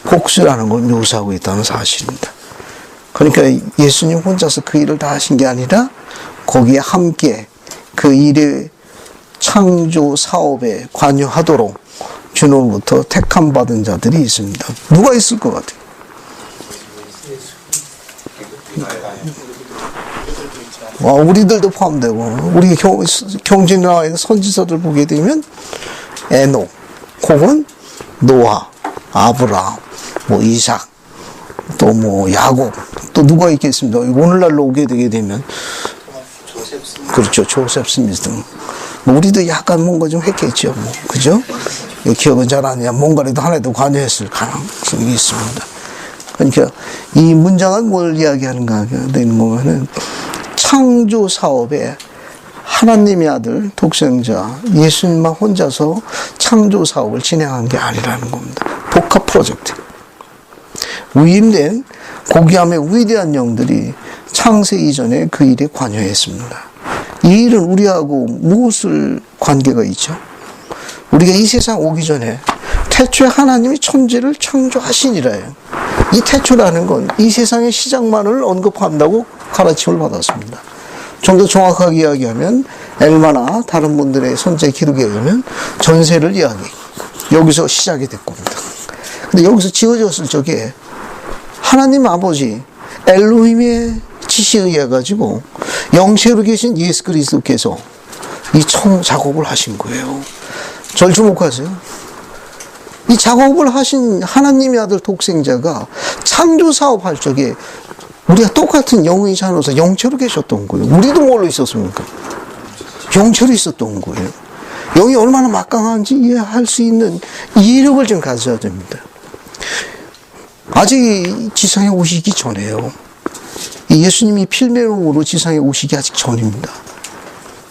복수라는 걸 묘사하고 있다는 사실입니다. 그러니까 예수님 혼자서 그 일을 다 하신 게 아니라 거기에 함께 그 일의 창조 사업에 관여하도록 주님으로부터 택함 받은 자들이 있습니다. 누가 있을 것 같아요? 우리들도 포함되고, 우리 경전에 있는 선지서들 보게 되면 에녹, 혹은 노아, 아브라함, 이삭, 또 야곱, 또 누가 있겠습니까? 오늘날로 오게 되게 되면 그렇죠, 조셉 스미스 등. 우리도 약간 뭔가 좀 했겠죠, 그죠? 기억은 잘 안 나냐, 뭔가라도 하나도 관여했을 가능성이 있습니다. 그러니까 이 문장은 뭘 이야기하는가 되는 거면은 창조 사업에 하나님의 아들 독생자 예수님만 혼자서 창조 사업을 진행한 게 아니라는 겁니다. 복합 프로젝트. 위임된 고귀함의 위대한 영들이 창세 이전에 그 일에 관여했습니다. 이 일은 우리하고 무엇을 관계가 있죠? 우리가 이 세상 오기 전에 태초에 하나님이 천지를 창조하시니라요. 이 태초라는 건 이 세상의 시작만을 언급한다고 가르침을 받았습니다. 좀 더 정확하게 이야기하면 엘마나 다른 분들의 선제 기록에 의하면 전세를 이야기, 여기서 시작이 될 겁니다. 근데 여기서 지어졌을 적에 하나님 아버지 엘로힘의 지시에 의해 가지고 영체로 계신 예수 그리스도께서 이 청 작업을 하신 거예요. 절 주목하세요. 이 작업을 하신 하나님의 아들 독생자가 창조 사업할 적에 우리가 똑같은 영의 자녀로서 영체로 계셨던 거예요. 우리도 뭘로 있었습니까? 영체로 있었던 거예요. 영이 얼마나 막강한지 이해할 수 있는 이력을 좀 가져야 됩니다. 아직 지상에 오시기 전에요. 예수님이 필매용으로 지상에 오시기 아직 전입니다.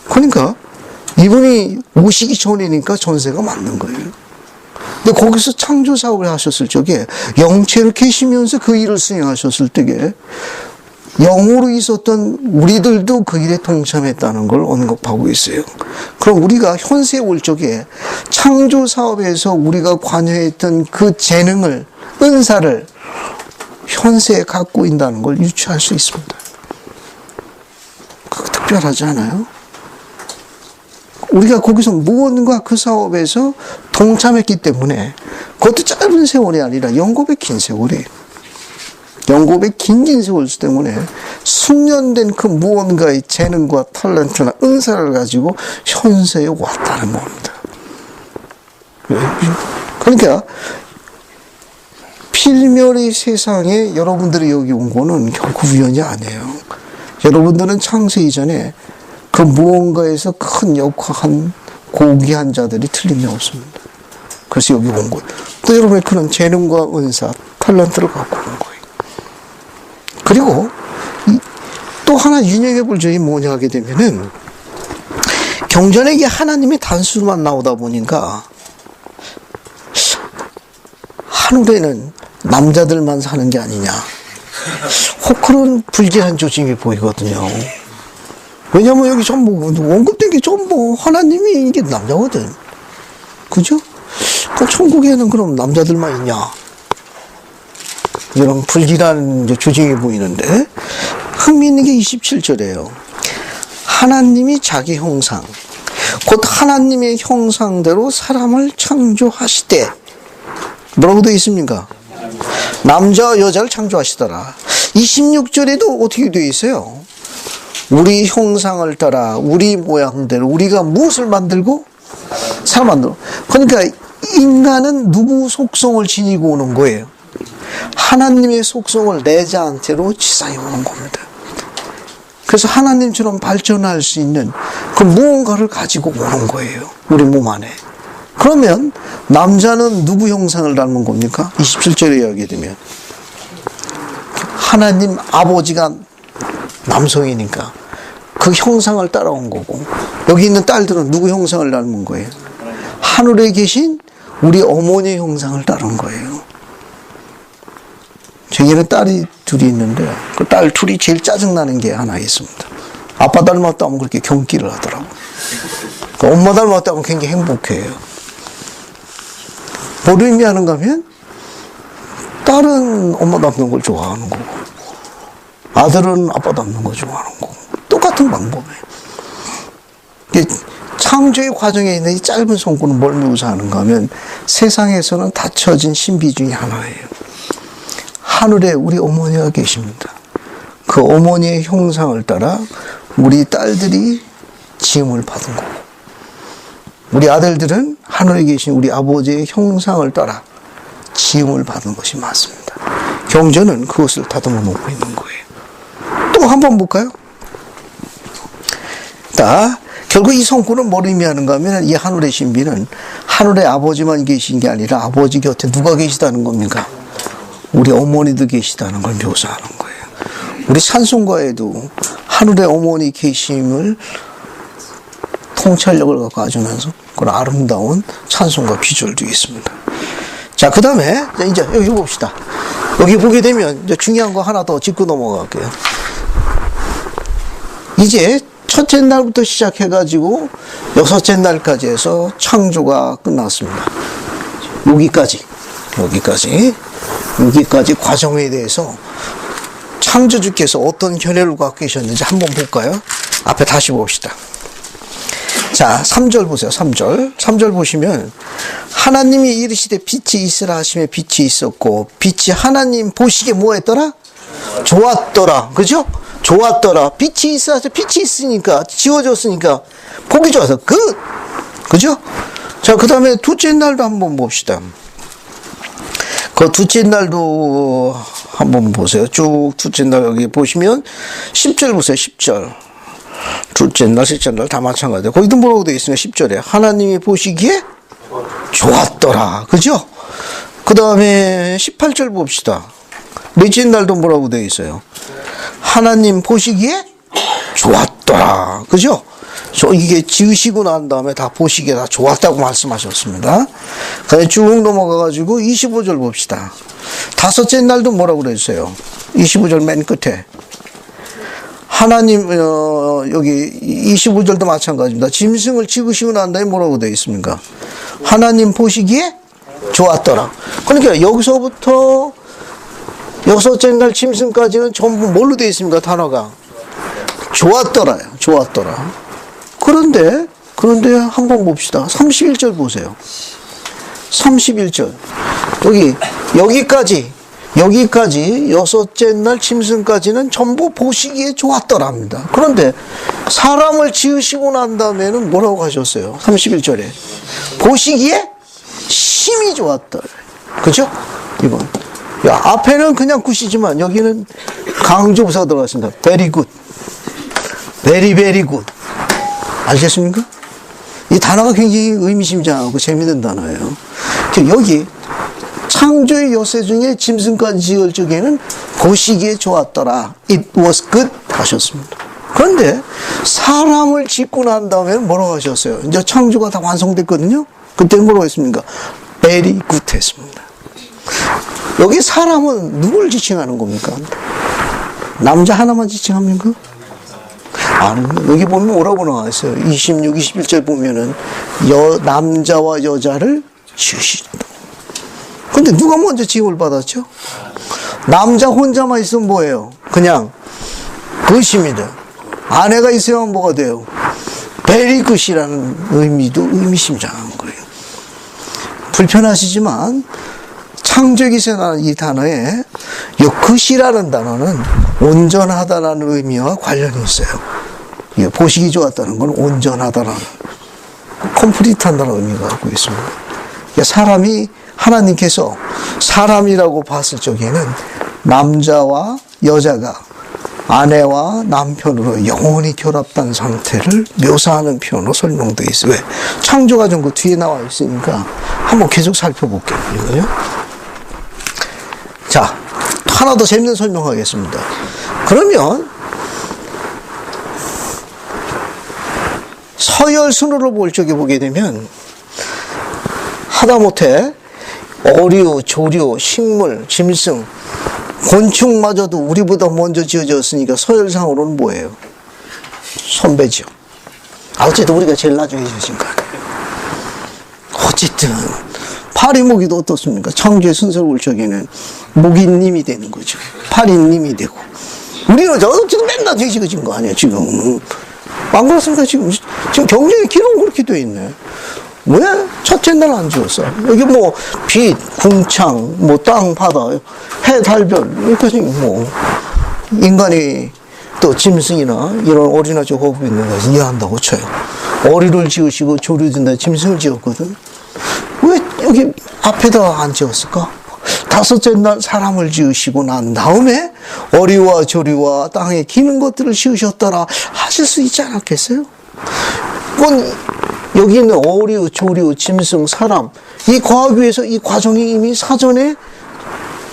그러니까 이분이 오시기 전이니까 전세가 맞는 거예요. 근데 거기서 창조 사업을 하셨을 적에 영체로 계시면서 그 일을 수행하셨을 때에 영으로 있었던 우리들도 그 일에 동참했다는 걸 언급하고 있어요. 그럼 우리가 현세에 올 적에 창조 사업에서 우리가 관여했던 그 재능을, 은사를 현세에 갖고 있다는 걸 유추할 수 있습니다. 그거 특별하지 않아요? 우리가 거기서 무언가 그 사업에서 동참했기 때문에 그것도 짧은 세월이 아니라 영겁의 긴 세월이, 영겁의 긴 세월 때문에 숙련된 그 무언가의 재능과 탤런트나 은사를 가지고 현세에 왔다는 겁니다. 그러니까 필멸의 세상에 여러분들이 여기 온 거는 결코 우연이 아니에요. 여러분들은 창세 이전에 그 무언가에서 큰 역할한 고귀한 자들이 틀림이 없습니다. 그래서 여기 온 거예요. 또 여러분의 그런 재능과 은사, 탤런트를 갖고 온 거예요. 그리고 또 하나 윤영해 볼 점이 뭐냐 하게 되면은 경전에 이게 하나님의 단수만 나오다 보니까 하늘에는 남자들만 사는 게 아니냐, 혹 그런 불길한 조짐이 보이거든요. 왜냐면 여기 전부 언급된 게 전부 하나님이 이게 남자거든. 그죠? 그 천국에는 그럼 남자들만 있냐? 이런 불길한 이제 주쟁이 보이는데, 흥미있는 게 27절이에요. 하나님이 자기 형상, 곧 하나님의 형상대로 사람을 창조하시되, 뭐라고 되어 있습니까? 남자와 여자를 창조하시더라. 26절에도 어떻게 되어 있어요? 우리 형상을 따라 우리 모양대로 우리가 무엇을 만들고? 사람 만들고. 그러니까 인간은 누구 속성을 지니고 오는 거예요? 하나님의 속성을 내 자한테로 지상해 오는 겁니다. 그래서 하나님처럼 발전할 수 있는 그 무언가를 가지고 오는 거예요. 우리 몸 안에. 그러면 남자는 누구 형상을 닮은 겁니까? 27절에 이야기해 되면 하나님 아버지가 남성이니까 그 형상을 따라온 거고, 여기 있는 딸들은 누구 형상을 닮은 거예요? 하늘에 계신 우리 어머니의 형상을 따른 거예요. 저에게는 딸이 둘이 있는데 그 딸 둘이 제일 짜증나는 게 하나 있습니다. 아빠 닮았다 하면 그렇게 경기를 하더라고요. 엄마 닮았다 하면 굉장히 행복해요. 뭘 의미하는가 하면 딸은 엄마 닮는 걸 좋아하는 거고 아들은 아빠 닮는 걸 좋아하는 거고, 똑같은 방법이에요. 창조의 과정에 있는 이 짧은 손구는 뭘 묘사하는가 하면 세상에서는 닫혀진 신비 중에 하나예요. 하늘에 우리 어머니가 계십니다. 그 어머니의 형상을 따라 우리 딸들이 지음을 받은 거고, 우리 아들들은 하늘에 계신 우리 아버지의 형상을 따라 지음을 받은 것이 맞습니다. 경전은 그것을 다듬어 놓고 있는 거예요. 또 한 번 볼까요? 자, 결국 이 성구는 뭘 의미하는가 하면 이 하늘의 신비는 하늘에 아버지만 계신 게 아니라 아버지 곁에 누가 계시다는 겁니까? 우리 어머니도 계시다는 걸 묘사하는 거예요. 우리 찬송가에도 하늘에 어머니 계심을 통찰력을 갖고 아주면서 그런 아름다운 찬송가 비주얼도 있습니다. 자, 그 다음에 이제 여기 봅시다. 여기 보게 되면 이제 중요한 거 하나 더 짚고 넘어갈게요. 이제 첫째 날부터 시작해가지고 여섯째 날까지 해서 창조가 끝났습니다. 여기까지 과정에 대해서 창조주께서 어떤 견해를 갖고 계셨는지 한번 볼까요? 앞에 다시 봅시다. 자, 3절 보세요. 3절 보시면 하나님이 이르시되 빛이 있으라 하시며 빛이 있었고 빛이 하나님 보시기에 뭐 했더라? 좋았더라. 그죠? 좋았더라. 빛이 있어서 빛이 있으니까 지워졌으니까 보기 좋아서 끝. 그죠? 자, 그 다음에 둘째 날도 한번 봅시다. 그 둘째 날도 한번 보세요. 쭉 둘째 날 여기 보시면 10절 보세요. 10절. 둘째 날, 셋째 날 다 마찬가지예요. 거기도 뭐라고 되어 있습니까? 10절에 하나님이 보시기에 좋았더라. 그죠? 그 다음에 18절 봅시다. 넷째 날도 뭐라고 되어 있어요? 하나님 보시기에 좋았더라. 그죠? 이게 지으시고 난 다음에 다 보시기에 다 좋았다고 말씀하셨습니다. 그 다음에 쭉 넘어가가지고 25절 봅시다. 다섯째 날도 뭐라고 그랬어요? 25절 맨 끝에. 하나님, 여기 25절도 마찬가지입니다. 짐승을 지으시고 난 다음에 뭐라고 되어 있습니까? 하나님 보시기에 좋았더라. 그러니까 여기서부터 여섯째 날 짐승까지는 전부 뭘로 되어 있습니까? 단어가 좋았더라요. 좋았더라. 그런데 한번 봅시다. 31절 보세요. 31절. 여기까지 여섯째 날 짐승까지는 전부 보시기에 좋았더랍니다. 그런데 사람을 지으시고 난 다음에는 뭐라고 하셨어요? 31절에 보시기에 심히 좋았더라. 그죠? 이번. 앞에는 그냥 굿이지만 여기는 강조부사가 들어갔습니다. very good. very very good. 아시겠습니까? 이 단어가 굉장히 의미심장하고 재미있는 단어예요. 여기 창조의 요새 중에 짐승까지 지을 적에는 보시기에 좋았더라. It was good 하셨습니다. 그런데 사람을 짓고 난 다음에 뭐라고 하셨어요? 이제 창조가 다 완성됐거든요. 그때는 뭐라고 했습니까? very good 했습니다. 여기 사람은 누굴 지칭하는 겁니까? 남자 하나만 지칭합니까? 아니, 여기 보면 뭐라고 나와 있어요? 26, 21절 보면은 남자와 여자를 지으시다. 근데 누가 먼저 지음을 받았죠? 남자 혼자만 있으면 뭐예요? 그냥 굿입니다. 아내가 있으면 뭐가 돼요? very good이라는 의미도 의미심장한 거예요. 불편하시지만 창조기에서 나는 이 단어에 이 good이라는 단어는 온전하다라는 의미와 관련이 있어요. 예, 보시기 좋았다는 건 온전하다라는 컴플리트한다는 의미가 갖고 있습니다. 사람이 하나님께서 사람이라고 봤을 적에는 남자와 여자가 아내와 남편으로 영원히 결합된 상태를 묘사하는 표현으로 설명되어 있어요. 왜? 창조가 좀 그 뒤에 나와 있으니까 한번 계속 살펴볼게요. 이거요. 자, 하나 더 재밌는 설명하겠습니다. 그러면 서열 순으로 볼 적에 보게 되면 하다못해 어류, 조류, 식물, 짐승, 곤충마저도 우리보다 먼저 지어졌으니까 서열상으로는 뭐예요? 선배죠. 어쨌든 우리가 제일 나중에 지어진 거 아니에요. 어쨌든 파리모기도 어떻습니까? 창조의 순서를 볼 적에는 모기님이 되는 거죠. 파리님이 되고. 우리는 어쨌든 맨 나중에 지어진 거 아니에요, 지금. 안 그렇습니까? 지금 경쟁의 기록은 그렇게 돼 있네. 왜 첫째 날 안 지었어? 여기 뭐 빛, 궁창, 뭐 땅, 바다, 해, 달별 여기까지 뭐 인간이 또 짐승이나 이런 어린아 저거고 있는 거 이해한다고 쳐요. 어리를 지으시고 조류든다 짐승을 지었거든. 왜 여기 앞에다 안 지었을까? 다섯째 날 사람을 지으시고 난 다음에 어리와 조류와 땅에 기는 것들을 지으셨더라 하실 수 있지 않았겠어요? 그건 여기 있는 어류, 조류, 짐승, 사람 이 과학위에서 이 과정이 이미 사전에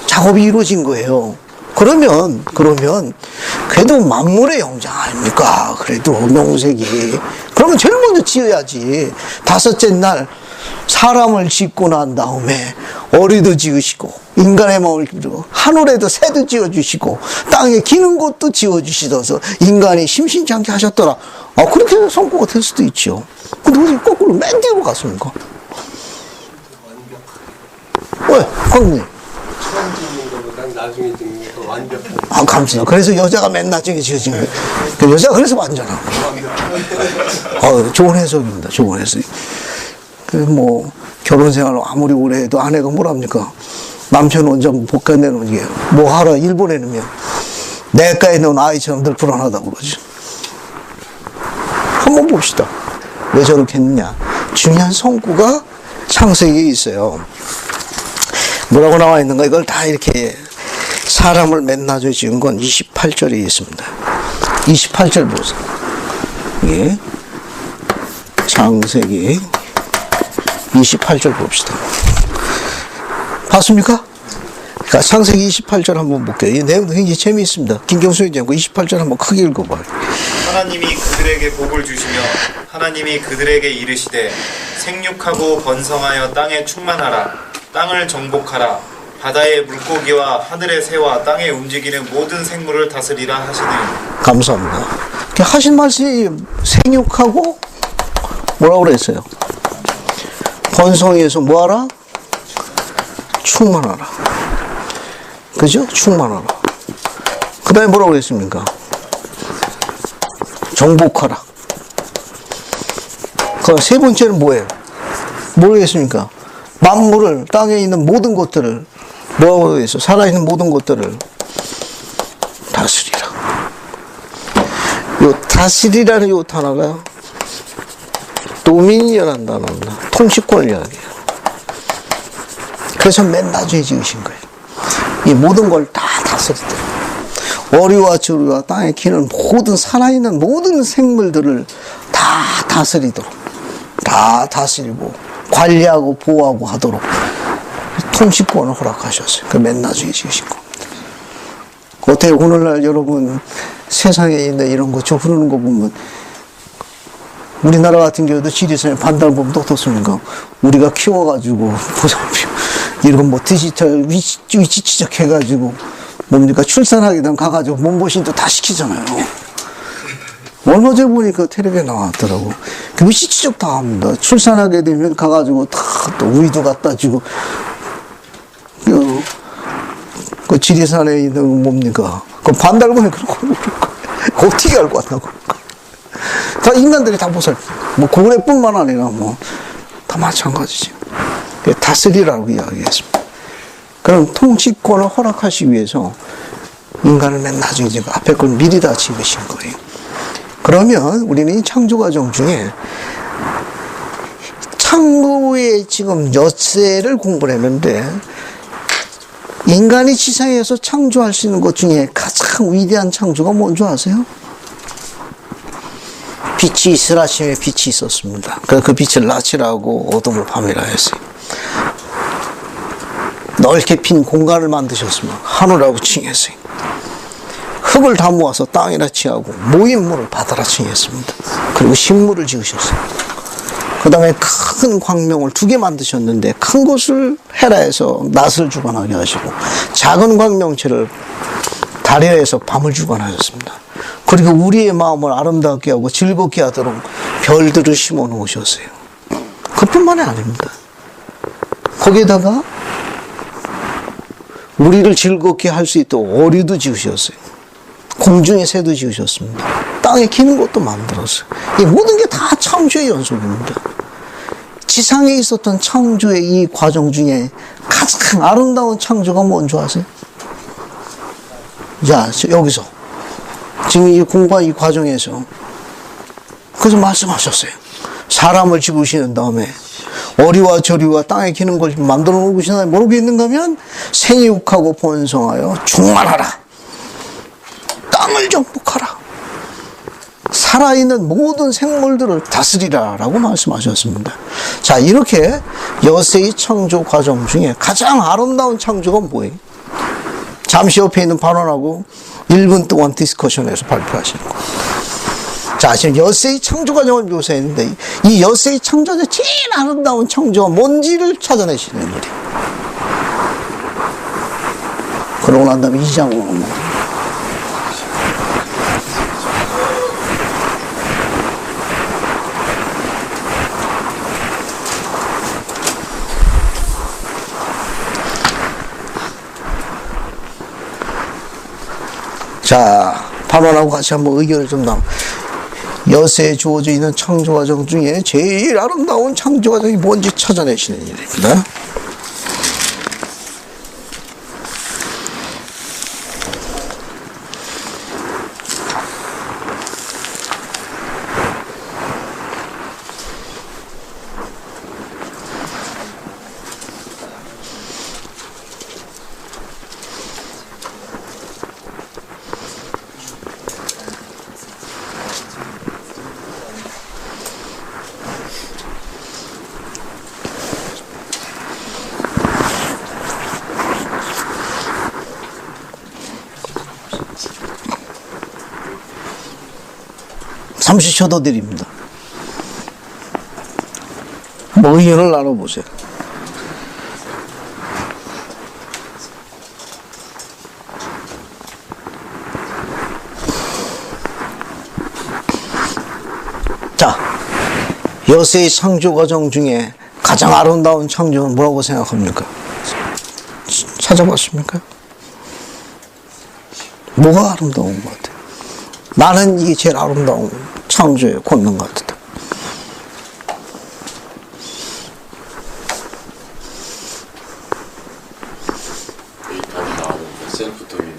작업이 이루어진 거예요. 그러면 그래도 만물의 영장 아닙니까? 그래도 명색이 그러면 제일 먼저 지어야지. 다섯째 날 사람을 짓고 난 다음에 어리도 지으시고 인간의 마음을 기르고 하늘에도 새도 지어주시고 땅에 기는 것도 지어주시셔서 인간이 심심치 않게 하셨더라. 그렇게 성과가 될 수도 있죠. 근데 왜 거꾸로 맨 뒤로 갔습니까? 왜? 광님. 처음 짓는 것보다 나중에 짓는 게 더 완벽한. 감사합니다. 그래서 여자가 맨 나중에 지어진 거예요. 그 여자가 그래서 완전한 거예요. 좋은 해석입니다. 좋은 해석. 뭐 결혼 생활을 아무리 오래 해도 아내가 뭐랍니까? 남편 원장 복간내는 게 뭐 하라 일본에 넣으면 내과에 넣은 아이처럼 늘 불안하다고 그러죠. 한번 봅시다. 왜 저렇게 했느냐? 중요한 성구가 창세기에 있어요. 뭐라고 나와 있는가? 이걸 다 이렇게 사람을 맨 나중에 지은 건 28절에 있습니다. 28절 보세요. 이게 창세기 28절 봅시다. 봤습니까? 그러니까 창세기 28절 한번 볼게요. 이 내용도 굉장히 재미있습니다. 김경수 회장 28절 한번 크게 읽어봐요. 하나님이 그들에게 복을 주시며 하나님이 그들에게 이르시되 생육하고 번성하여 땅에 충만하라. 땅을 정복하라. 바다의 물고기와 하늘의 새와 땅에 움직이는 모든 생물을 다스리라 하시니. 감사합니다. 하신 말씀이 생육하고 뭐라고 그랬어요? 번성해서 뭐하라? 충만하라. 그죠? 충만하라. 그 다음에 뭐라고 그랬습니까? 정복하라. 그 세 번째는 뭐예요? 모르겠습니까? 만물을, 땅에 있는 모든 것들을, 뭐라고 했어? 살아있는 모든 것들을 다스리라. 요 다스리라는 요 단어가 도미니언이라는 단어입니다. 통치권을 이야기해요. 그래서 맨 나중에 지으신 거예요. 이 모든 걸 다 다스리더라고요. 어류와 조류와 땅에 기는 모든 살아있는 모든 생물들을 다 다스리도록, 다 다스리고 관리하고 보호하고 하도록 통치권을 허락하셨어요. 그 맨 나중에 지으신 겁니다. 어떻게 오늘날 여러분 세상에 있는 이런 거 저 부르는 거 보면 우리나라 같은 경우도 지리산에 반달 보면 어떻습니까? 우리가 키워가지고 이런 뭐 디지털 위치 추적해가지고 뭡니까 출산하게 되면 가가지고 몸보신도 다 시키잖아요. 얼마 전에 보니까 텔레비에 나왔더라고. 그 위치 추적 다 합니다. 출산하게 되면 가가지고 다 또 우유도 갖다 주고 그 지리산에 있는 건 뭡니까? 그 반달곰이 그러고 어떻게 알고 왔나고. 다 인간들이 다 보살. 뭐 고래뿐만 아니라 뭐 다 마찬가지죠. 다스리라고 이야기했습니다. 그럼 통치권을 허락하시기 위해서 인간을 맨 나중에 지금 앞에 걸 미리 다 지으신 거예요. 그러면 우리는 이 창조과정 중에 창조의 지금 엿새를 공부를 했는데 인간이 지상에서 창조할 수 있는 것 중에 가장 위대한 창조가 뭔지 아세요? 빛이 있을 아침에 빛이 있었습니다. 그래서 그 빛을 낮이라고 어둠을 밤이라 했어요. 넓게 핀 공간을 만드셨습니다. 하늘이라고 칭했어요. 흙을 다 모아서 땅이라 칭하고 모인 물을 바다라 칭했습니다. 그리고 식물을 지으셨어요. 그 다음에 큰 광명을 2개 만드셨는데 큰 곳을 헤라에서 낮을 주관하게 하시고 작은 광명체를 달에서 밤을 주관하셨습니다. 그리고 우리의 마음을 아름답게 하고 즐겁게 하도록 별들을 심어 놓으셨어요. 그뿐만이 아닙니다. 거기에다가 우리를 즐겁게 할 수 있도록 어류도 지으셨어요. 공중의 새도 지으셨습니다. 땅에 기는 것도 만들었어요. 이 모든 게 다 창조의 연속입니다. 지상에 있었던 창조의 이 과정 중에 가장 아름다운 창조가 뭔지 아세요? 자, 여기서 지금 이 공부한 이 과정에서 그래서 말씀하셨어요. 사람을 집으시는 다음에 어리와 저리와 땅에 기는 걸 만들어 놓으신 다음에 뭐라고 있는가 하면 생육하고 번성하여 충만하라. 땅을 정복하라. 살아있는 모든 생물들을 다스리라 라고 말씀하셨습니다. 자, 이렇게 여세의 창조 과정 중에 가장 아름다운 창조가 뭐예요? 잠시 옆에 있는 발언하고 1분 동안 디스커션에서 발표하시는 거. 자, 지금 여세의 창조 과정을 묘사했는데 이 여세의 창조의 제일 아름다운 창조가 뭔지를 찾아내시는 일이에요. 그러고 난 다음에 2장으로 넘어가요. 자, 발언하고 같이 한번 의견을 좀 나눠. 여세에 주어져 있는 창조 과정 중에 제일 아름다운 창조 과정이 뭔지 찾아내시는 일입니다. 잠시 쉬어도 드립니다. 뭐 의견을 나눠보세요. 자, 여세의 창조 과정 중에 가장 아름다운 창조는 뭐라고 생각합니까? 찾아봤습니까? 뭐가 아름다운 것 같아요? 나는 이게 제일 아름다운 창조의 권능 같다. 셀프 도민이.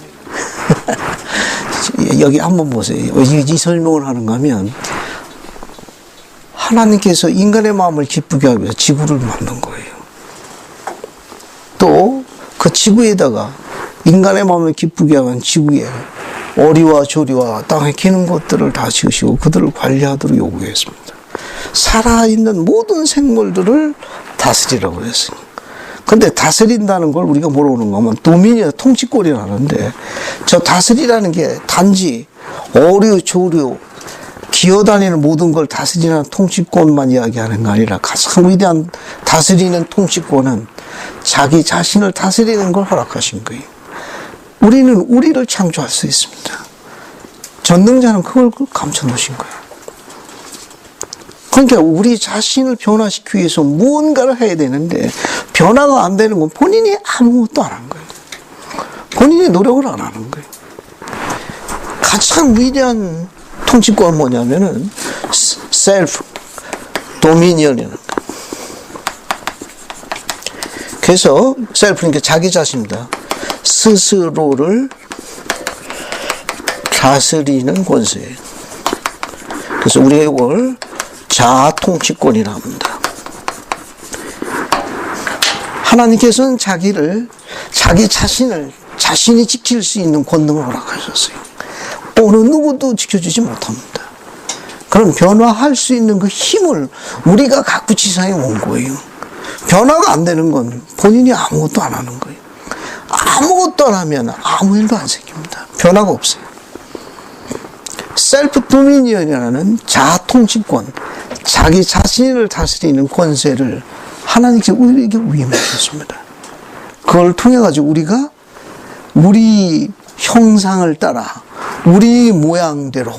여기 한번 보세요. 이 설명을 하는가 하면 하나님께서 인간의 마음을 기쁘게 하기 위해서 지구를 만든 거예요. 또 그 지구에다가 인간의 마음을 기쁘게 하는 지구에 어리와 조리와 땅에 기는 것들을 다 지으시고 그들을 관리하도록 요구했습니다. 살아있는 모든 생물들을 다스리라고 했어요. 근데 다스린다는 걸 우리가 뭐라고 하는가 하면 도민이나 통치권이라는데 저 다스리라는 게 단지 어류, 조류, 기어다니는 모든 걸 다스리는 통치권만 이야기하는 게 아니라 가장 위대한 다스리는 통치권은 자기 자신을 다스리는 걸 허락하신 거예요. 우리는 우리를 창조할 수 있습니다. 전능자는 그걸 감춰 놓으신 거예요. 그러니까 우리 자신을 변화시키기 위해서 무언가를 해야 되는데 변화가 안 되는 건 본인이 아무것도 안 한 거예요. 본인이 노력을 안 하는 거예요. 가장 위대한 통치권은 뭐냐면은 셀프 도미니언이라는 거예요. 그래서 셀프는 자기 자신입니다. 스스로를 다스리는 권세예요. 그래서 우리가 이걸 자아 통치권이라 합니다. 하나님께서는 자기 자신을 자신이 지킬 수 있는 권능을 허락하셨어요. 어느 누구도 지켜주지 못합니다. 그럼 변화할 수 있는 그 힘을 우리가 갖고 지상에 온 거예요. 변화가 안 되는 건 본인이 아무것도 안 하는 거예요. 아무것도 안 하면 아무 일도 안 생깁니다. 변화가 없어요. 셀프 도미니언이라는 자아 통치권, 자기 자신을 다스리는 권세를 하나님께서 우리에게 위임하셨습니다. 그걸 통해 가지고 우리가 우리 형상을 따라 우리 모양대로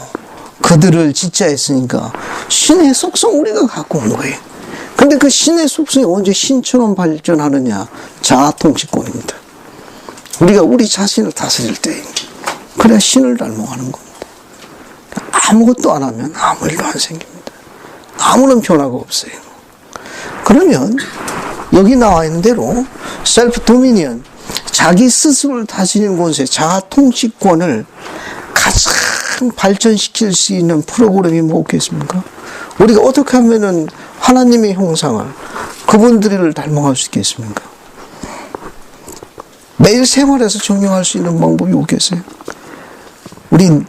그들을 짓자했으니까 신의 속성 우리가 갖고 온 거예요. 근데 그 신의 속성이 언제 신처럼 발전하느냐? 자아 통치권입니다. 우리가 우리 자신을 다스릴 때 그래야 신을 닮아가는 겁니다. 아무것도 안 하면 아무 일도 안 생깁니다. 아무런 변화가 없어요. 그러면 여기 나와 있는 대로 셀프 도미니언, 자기 스스로를 다스리는 권세, 자아 통치권을 가장 발전시킬 수 있는 프로그램이 뭐겠습니까? 우리가 어떻게 하면은 하나님의 형상을 그분들을 닮아갈 수 있겠습니까? 매일 생활에서 적용할 수 있는 방법이 없겠어요? 우린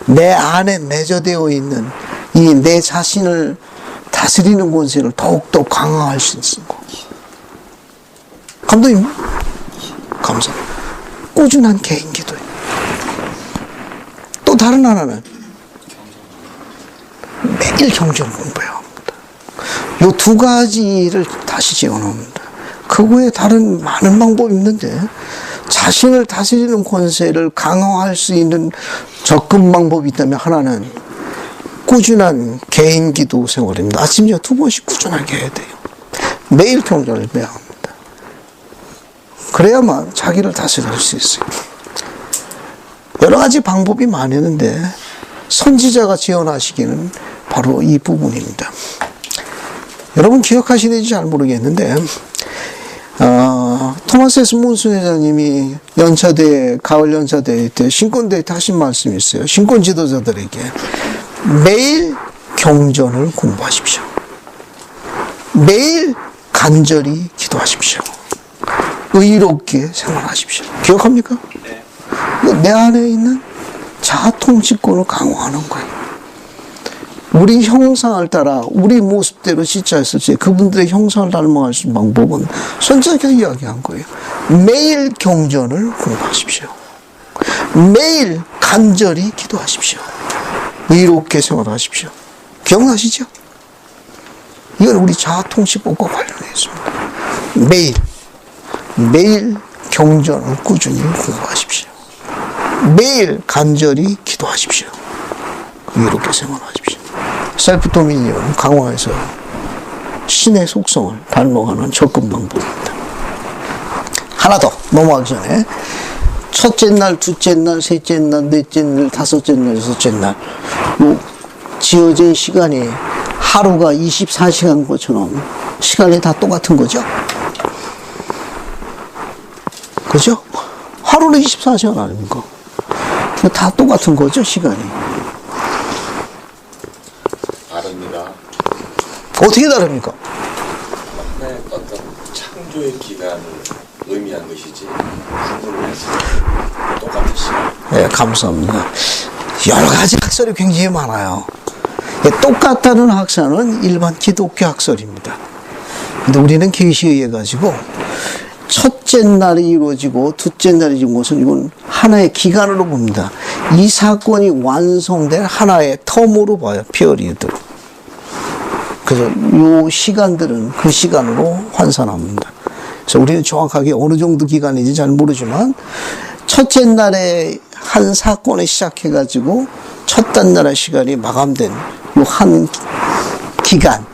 내 안에 맺어되어 있는 이 내 자신을 다스리는 권세를 더욱더 강화할 수 있는 거. 감독님, 감사합니다. 꾸준한 개인 기도예요. 또 다른 하나는 매일 경전 공부해야 합니다. 이 두 가지를 다시 재현합니다. 그 외에 다른 많은 방법이 있는데 자신을 다스리는 권세를 강화할 수 있는 접근 방법이 있다면 하나는 꾸준한 개인 기도 생활입니다. 아침 저녁 2번씩 꾸준하게 해야 돼요. 매일 경전을 해야 합니다. 그래야만 자기를 다스릴 수 있어요. 여러 가지 방법이 많았는데 선지자가 재현하시기는 바로 이 부분입니다. 여러분 기억하시는지 잘 모르겠는데 토마스 S. 몬슨 회장님이 연차대, 가을 연차대 때 신권대회 때 하신 말씀이 있어요. 신권 지도자들에게 매일 경전을 공부하십시오. 매일 간절히 기도하십시오. 의롭게 생활하십시오. 기억합니까? 네. 내 안에 있는 자아 통치권을 강화하는 거예요. 우리 형상을 따라 우리 모습대로 지자했을 때 그분들의 형상을 닮아갈 수 있는 방법은 선지자께서 이야기한 거예요. 매일 경전을 공부하십시오. 매일 간절히 기도하십시오. 의롭게 생활하십시오. 기억나시죠? 이건 우리 자아 통치권과 관련해 있습니다. 매일 경전을 꾸준히 공부하십시오. 매일 간절히 기도하십시오. 의롭게 생활하십시오. 셀프 도미니언 강화해서 신의 속성을 닮아가는 접근 방법입니다. 하나 더 넘어가기 전에 첫째 날, 둘째 날, 셋째 날, 넷째 날, 다섯째 날, 여섯째 날 지어진 시간이 하루가 24시간 것처럼 시간이 다 똑같은 거죠? 그죠? 하루는 24시간 아닙니까? 다 똑같은 거죠, 시간이. 다릅니다. 어떻게 다릅니까? 하나의 어떤 창조의 기간을 의미한 것이지 똑같은 시간. 네, 감사합니다. 여러 가지 학설이 굉장히 많아요. 똑같다는 학설은 일반 기독교 학설입니다. 근데 우리는 계시에 의해 가지고 첫째 날이 이루어지고 둘째 날이 이루어진 것은 이건 하나의 기간으로 봅니다. 이 사건이 완성된 하나의 텀으로 봐요. 피어리드로. 그래서 이 시간들은 그 시간으로 환산합니다. 그래서 우리는 정확하게 어느 정도 기간인지 잘 모르지만 첫째 날에 한 사건을 시작해가지고 첫 단날의 시간이 마감된 이 한 기간,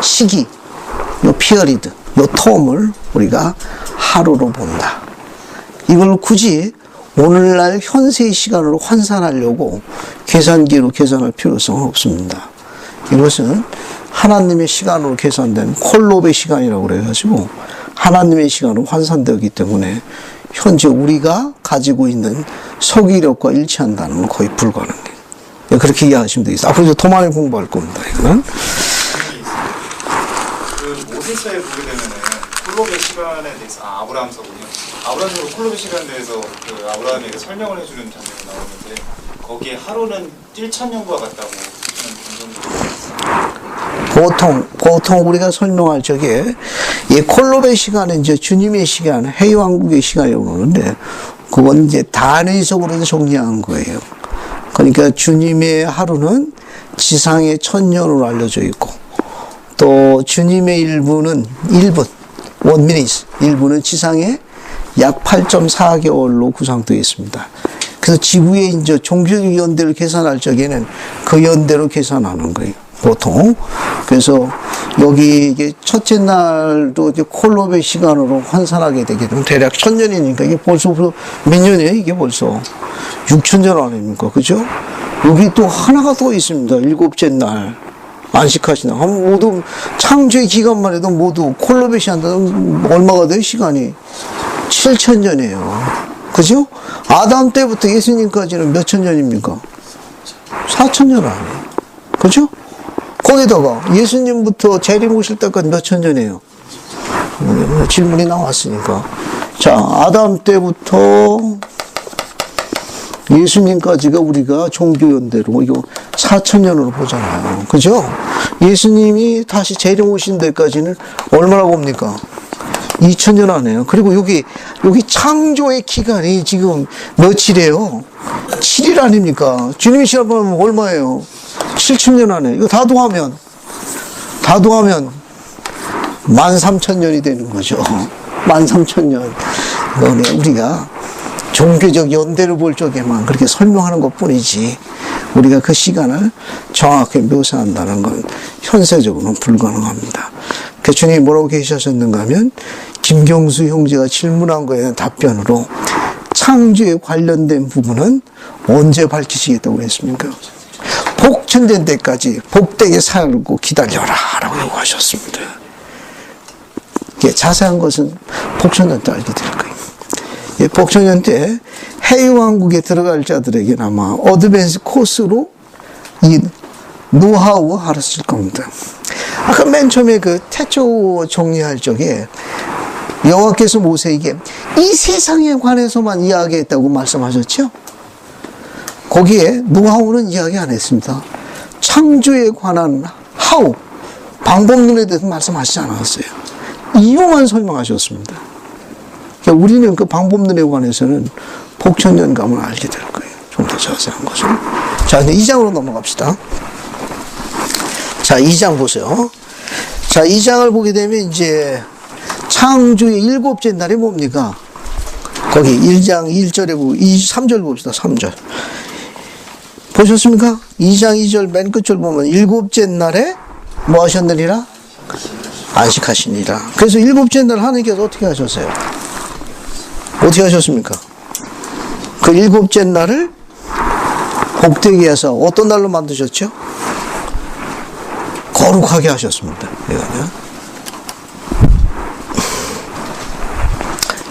시기, 이 피어리드, 이 텀을 우리가 하루로 본다. 이걸 굳이 오늘날 현세의 시간으로 환산하려고 계산기로 계산할 필요성은 없습니다. 이것은 하나님의 시간으로 계산된 콜롭의 시간이라고 그래가지고 하나님의 시간으로 환산되었기 때문에 현재 우리가 가지고 있는 서기력과 일치한다는 건 거의 불가능해요. 그렇게 이해하시면 되겠어요. 앞으로 이제 더 많이 공부할 겁니다. 이거는. 그 모세서에 보게 되면은 콜롭의 시간에 대해서 아브라함서군요. 아브라함서로 콜롭의 시간에 대해서 그 아브라함에게 설명을 해주는 장면이 나오는데 거기에 하루는 1,000년과 같다고 보통 우리가 설명할 적에 이 콜롭의 시간은 이제 주님의 시간, 해왕국의 시간이라고 그러는데 그건 이제 단위적으로 정리한 거예요. 그러니까 주님의 하루는 지상의 1,000년으로 알려져 있고 또 주님의 1분, 1 minute, 1분은 지상의 약 8.4개월로 구성되어 있습니다. 그래서 지구의 이제 종교적 연대를 계산할 적에는 그 연대로 계산하는 거예요. 보통. 그래서 여기 이게 첫째 날도 이제 콜롭의 시간으로 환산하게 되게 되면 대략 1,000년이니까 이게 벌써 몇 년이에요? 이게 벌써 6,000년 아닙니까? 그죠? 여기 또 하나가 더 있습니다. 일곱째 날. 안식하시나. 모두 창조의 기간만 해도 모두 콜롭의 시간 얼마가 돼요? 시간이 7,000년이에요. 그죠? 아담 때부터 예수님까지는 몇 천 년입니까? 4,000년 아니에요. 그죠? 거기다가 예수님부터 재림 오실 때까지 몇 천 년이에요? 질문이 나왔으니까. 자, 아담 때부터 예수님까지가 우리가 종교연대로 이거 4,000년으로 보잖아요. 그죠? 예수님이 다시 재림 오신 데까지는 얼마나 봅니까? 2,000년 안에요. 그리고 여기 창조의 기간이 지금 며칠이에요? 7일 아닙니까? 주님이 시작하면 얼마예요? 7,000년 안에. 이거 다 더하면 13,000년이 되는 거죠. 13,000년. 이거는 우리가 종교적 연대를 볼 적에만 그렇게 설명하는 것 뿐이지 우리가 그 시간을 정확히 묘사한다는 건 현세적으로는 불가능합니다. 그 주님이 뭐라고 계셨는가 하면 김경수 형제가 질문한 거에 대한 답변으로 창조에 관련된 부분은 언제 밝히시겠다고 했습니까? 복천된 때까지 복되게 살고 기다려라 라고 요구하셨습니다. 자세한 것은 복천년 때 알게 될 거예요. 복천년 때 해유왕국에 들어갈 자들에게는 아마 어드밴스 코스로 이 노하우 알았을 겁니다. 아까 맨 처음에 그 태초 정리할 적에 여호와께서 모세에게 이 세상에 관해서만 이야기했다고 말씀하셨죠? 거기에 노하우는 이야기 안 했습니다. 창조에 관한 하우, 방법론에 대해서 말씀하시지 않았어요. 이유만 설명하셨습니다. 그러니까 우리는 그 방법론에 관해서는 복천년감을 알게 될 거예요. 좀 더 자세한 것을. 자, 이제 2장으로 넘어갑시다. 자, 2장 보세요. 자, 2장을 보게 되면 이제 창조의 7째 날이 뭡니까? 거기 1장 1절에 보고 3절 봅시다. 3절. 보셨습니까? 2장 2절 맨 끝줄 보면 7째 날에 뭐 하셨느니라? 안식하시니라. 그래서 7째 날 하나님께서 어떻게 하셨어요? 어떻게 하셨습니까? 그 7째 날을 복되게 해서 어떤 날로 만드셨죠? 거룩하게 하셨습니다.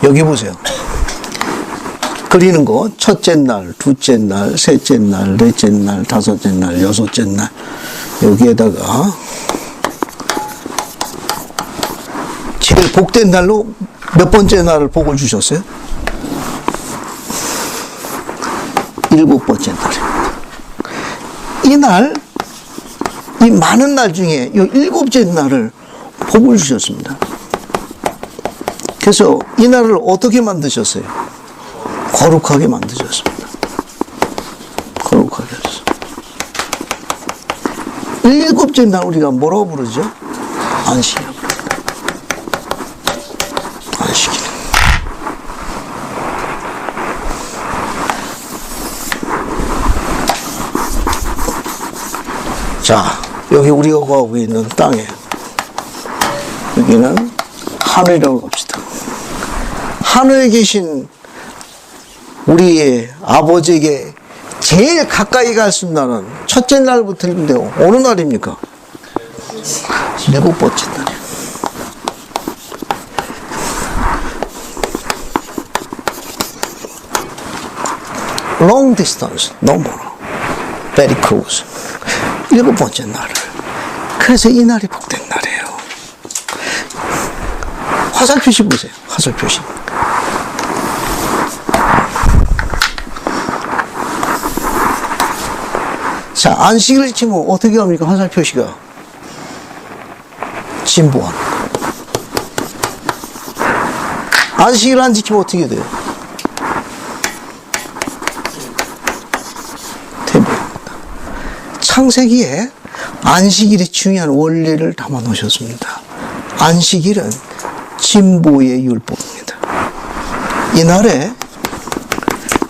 여기 보세요. 그리는 거 첫째 날, 둘째 날, 셋째 날, 넷째 날, 다섯째 날, 여섯째 날 여기에다가 제일 복된 날로 몇 번째 날을 복을 주셨어요? 7번째 날입니다. 이 날, 이 많은 날 중에 이 7째 날을 복을 주셨습니다. 그래서 이 날을 어떻게 만드셨어요? 거룩하게 만드셨습니다. 거룩하게 하셨습니다. 7째 날 우리가 뭐라고 부르죠? 안식이라고 부릅니다. 안식일. 자, 여기 우리가 거하고 있는 땅에 여기는 하늘이라고 합시다. 하늘에 계신 우리 아버지에게 제일 가까이 갈 수 있는 날은 첫째 날부터 일곱인데요. 어느 날입니까? 7번째 날이에요. Long distance, no more. Very close. 7번째 날을. 그래서 이 날이 복된 날이에요. 화살 표시 보세요. 화살 표시. 자, 안식일을 지키면 어떻게 합니까? 화살 표시가. 진보하는 거. 안식일 안 지키면 어떻게 돼요? 퇴보합니다. 창세기에 안식일이 중요한 원리를 담아 놓으셨습니다. 안식일은 진보의 율법입니다. 이날에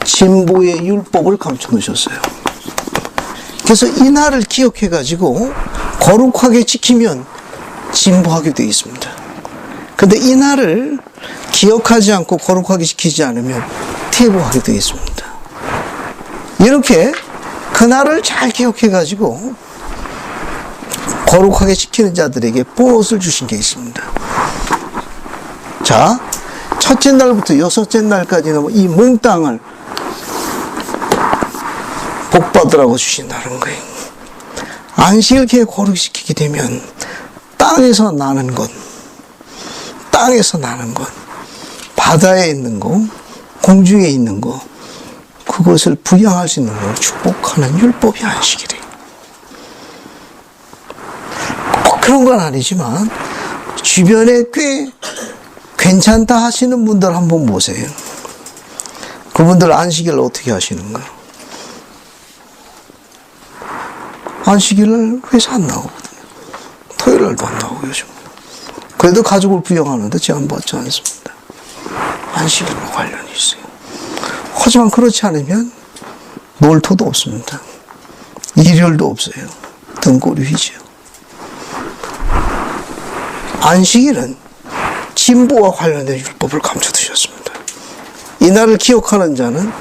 진보의 율법을 감춰 놓으셨어요. 그래서 이 날을 기억해 가지고 거룩하게 지키면 진보하게 되어 있습니다. 근데 이 날을 기억하지 않고 거룩하게 지키지 않으면 퇴보하게 되어 있습니다. 이렇게 그 날을 잘 기억해 가지고 거룩하게 지키는 자들에게 보너스를 주신 게 있습니다. 자, 첫째 날부터 여섯째 날까지는 이 몽땅을 복받으라고 주신다는 거예요. 안식을 이렇게 거룩시키게 되면 땅에서 나는 것, 바다에 있는 것, 공중에 있는 것, 그것을 부양할 수 있는 걸 축복하는 율법이 안식이래요. 꼭 그런 건 아니지만 주변에 꽤 괜찮다 하시는 분들 한번 보세요. 그분들 안식일을 어떻게 하시는가? 안식일을 회사 안 나오거든요. 토요일 날도 안 나오고 요즘. 그래도 가족을 부양하는데 제한받지 않습니다. 안식일과 관련이 있어요. 하지만 그렇지 않으면 놀토도 없습니다. 일요일도 없어요. 등골이 휘지요. 안식일은 진보와 관련된 율법을 감춰두셨습니다. 이날을 기억하는 자는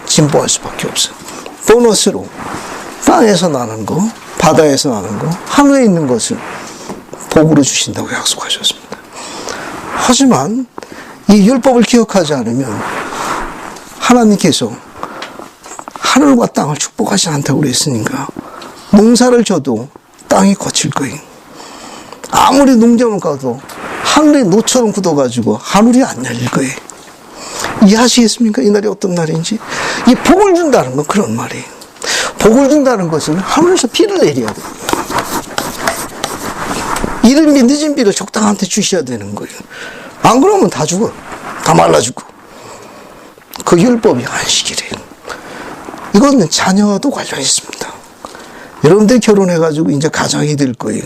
진보할 수밖에 없어요. 보너스로 땅에서 나는 거, 바다에서 나는 거, 하늘에 있는 것을 복으로 주신다고 약속하셨습니다. 하지만 이 율법을 기억하지 않으면 하나님께서 하늘과 땅을 축복하지 않다고 그랬으니까 농사를 져도 땅이 거칠 거예요. 아무리 농장을 가도 하늘에 노처럼 굳어가지고 하늘이 안 열릴 거예요. 이해하시겠습니까? 이 날이 어떤 날인지. 이 복을 준다는 건 그런 말이에요. 복을 준다는 것은 하늘에서 비를 내려야 돼요. 이른 비 늦은 비를 적당한 때 주셔야 되는 거예요. 안 그러면 다 죽어. 다 말라 죽고. 그 율법이 안식이래요. 이거는 자녀와도 관련이 있습니다. 여러분들이 결혼해가지고 이제 가장이 될 거예요.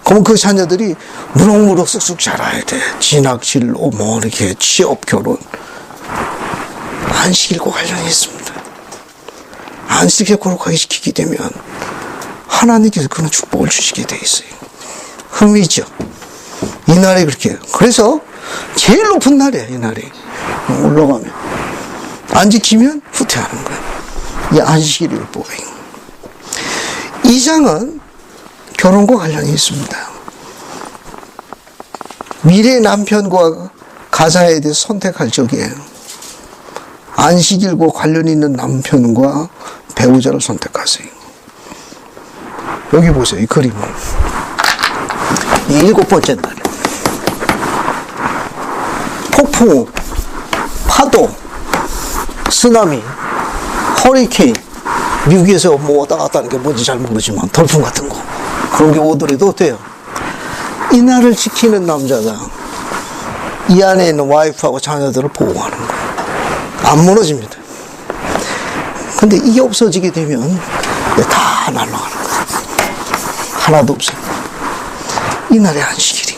그럼 그 자녀들이 무럭무럭 쑥쑥 자라야 돼. 진학, 진로, 뭐 이렇게 취업, 결혼. 안식일과 관련이 있습니다. 안식일 거룩하게 지키게 되면 하나님께서 그런 축복을 주시게 돼 있어요. 흠이죠. 이 날이 그렇게. 그래서 제일 높은 날이에요, 이 날이. 올라가면. 안 지키면 후퇴하는 거예요. 이 안식일 율법이에요. 2장은 결혼과 관련이 있습니다. 미래 남편과 가장에 대해서 선택할 적에 안식일과 관련이 있는 남편과 배우자를 선택하세요. 여기 보세요. 이 그림을. 이 7번째 날. 폭풍, 파도, 쓰나미, 허리케인, 미국에서 뭐 왔다 갔다 하는 게 뭔지 잘 모르지만 돌풍 같은 거 그런 게 오더라도 어때요? 이 날을 지키는 남자가 이 안에 있는 와이프하고 자녀들을 보호하는 거예요. 안 무너집니다. 근데 이게 없어지게 되면 다 날아가는 거예요. 하나도 없어요. 이 날의 안식일이.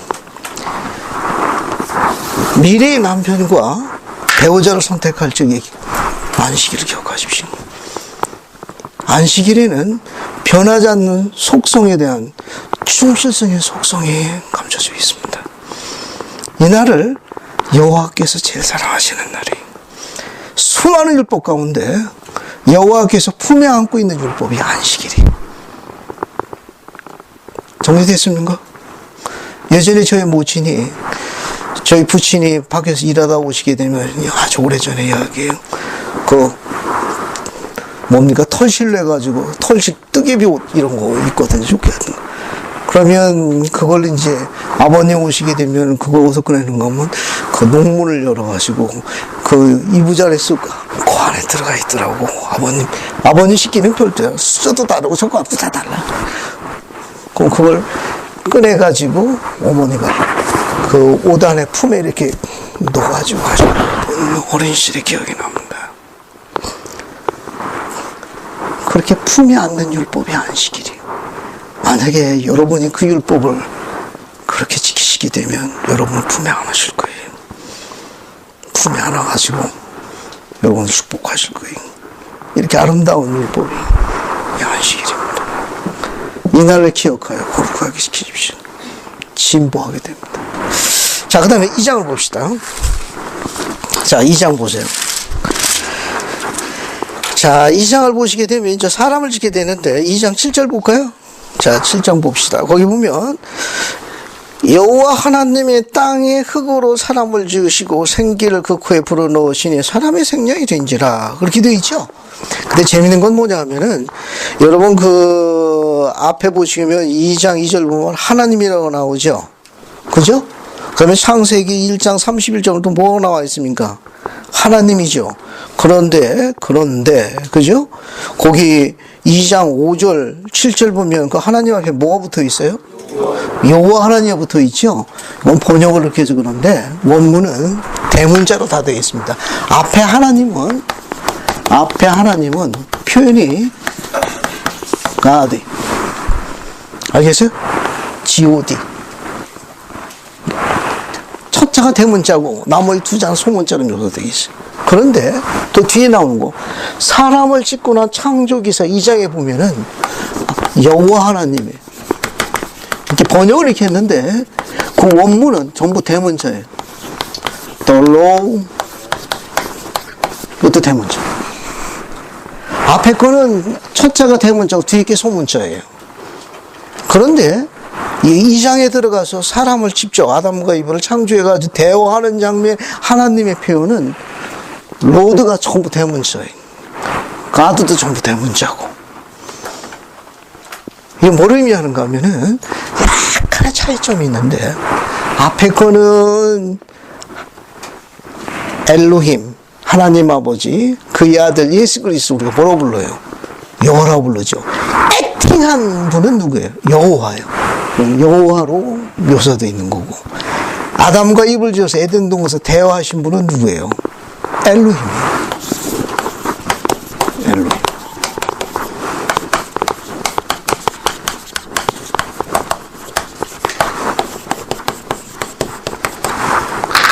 미래의 남편과 배우자를 선택할 적에 안식일을 기억하십시오. 안식일에는 변하지 않는 속성에 대한 충실성의 속성이 감춰져 있습니다. 이 날을 여호와께서 제일 사랑하시는 날이에요. 수많은 율법 가운데 여호와께서 품에 안고 있는 율법이 안식일이에요. 정리됐습니까? 예전에 저희 모친이, 저희 부친이 밖에서 일하다 오시게 되면 아주 오래전에 이야기해요. 뭡니까? 털실로 해가지고 털실 뜨개비 옷 이런 거 입거든요. 좋게 하던 거. 그러면 그걸 이제 아버님 오시게 되면 그걸 어디서 꺼내는 거면 그 농문을 열어가지고 그 이부자리 쑥 그 안에 들어가 있더라고. 아버님 시키는 별도야. 숫자도 다르고 손가락도 다 달라. 그럼 그걸 꺼내가지고 어머니가 그 옷 안에 품에 이렇게 넣어가지고 가지고 어린 시절의 기억이 납니다. 그렇게 품에 안는 율법이 안식일이에요. 만약에 여러분이 그 율법을 그렇게 지키시게 되면 여러분은 품에 안으실 거예요. 품에 안아가지고 여러분을 축복하실 거예요. 이렇게 아름다운 율법이 안식일입니다. 이날을 기억하여 거룩하게 지키십시오. 진보하게 됩니다. 자, 그 다음에 2장을 봅시다. 자, 2장 보세요. 자, 2장을 보시게 되면 이제 사람을 짓게 되는데 2장 7절 볼까요? 자, 7장 봅시다. 거기 보면 여호와 하나님의 땅에 흙으로 사람을 지으시고 생기를 그 코에 불어넣으시니 사람의 생명이 된지라. 그렇게 되어 있죠? 근데 재밌는 건 뭐냐 하면은 여러분 그 앞에 보시면 2장 2절 보면 하나님이라고 나오죠? 그죠? 그러면 창세기 1장 31절은 또 뭐가 나와 있습니까? 하나님이죠. 그런데, 그죠? 거기 2장 5절, 7절 보면 그 하나님 앞에 뭐가 붙어 있어요? 여호와 하나님이 붙어 있죠? 이건 번역을 이렇게 해서 그런데 원문은 대문자로 다 되어 있습니다. 앞에 하나님은 표현이 God. 알겠어요? God. 첫 자가 대문자고 나머지 두 자는 소문자로 묘사되어 있어요. 그런데 또 뒤에 나오는 거 사람을 짓고 난 창조기사 2장에 보면은 여호와 하나님의 이렇게 번역을 이렇게 했는데 그 원문은 전부 대문자예요. The Lord 이것도 대문자. 앞에 거는 첫 자가 대문자고 뒤에 게 소문자예요. 그런데 이 2장에 들어가서 사람을 직접 아담과 이브를 창조해가지고 대화하는 장면 하나님의 표현은 로드가 전부 대문자예요. 가드도 전부 대문자고. 이게 뭐를 의미하는가 하면은 약간의 차이점이 있는데 앞에 거는 엘로힘 하나님 아버지 그의 아들 예수 그리스도 우리가 뭐라고 불러요? 여호와라고 부르죠. 액팅한 분은 누구예요? 여호와예요. 여호와로 묘사되어 있는 거고 아담과 이브를 지어서 에덴 동에서 대화하신 분은 누구예요? 엘로힘이에요. 엘로힘.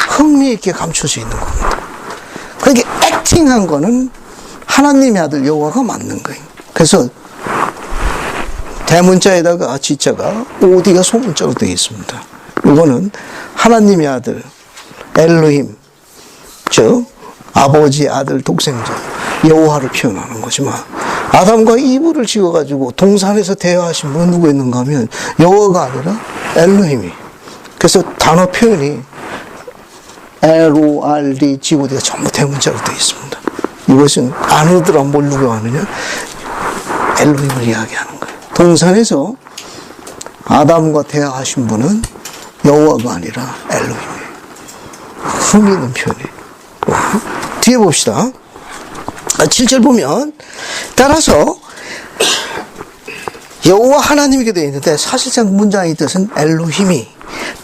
흥미있게 감춰져 있는 겁니다. 그러니까 액팅한 거는 하나님의 아들 여호와가 맞는 거예요. 그래서 대문자에다가 지자가 오디가 소문자로 되어 있습니다. 이거는 하나님의 아들 엘로힘, 즉 아버지 아들 독생자 여호와를 표현하는 거지만 아담과 이브를 지어가지고 동산에서 대화하신 분은 누구였는가 하면 여호와가 아니라 엘로힘이. 그래서 단어 표현이 LORD, GOD가 전부 대문자로 되어 있습니다. 이것은 안으로 뭘 누가 하느냐? 엘로힘을 이야기하는 거예요. 동산에서 아담과 대화하신 분은 여호와가 아니라 엘로힘이에요. 흥미있는 표현이에요. 뒤에 봅시다. 7절 보면 따라서 여호와 하나님이게 되어 있는데 사실상 문장의 뜻은 엘로힘이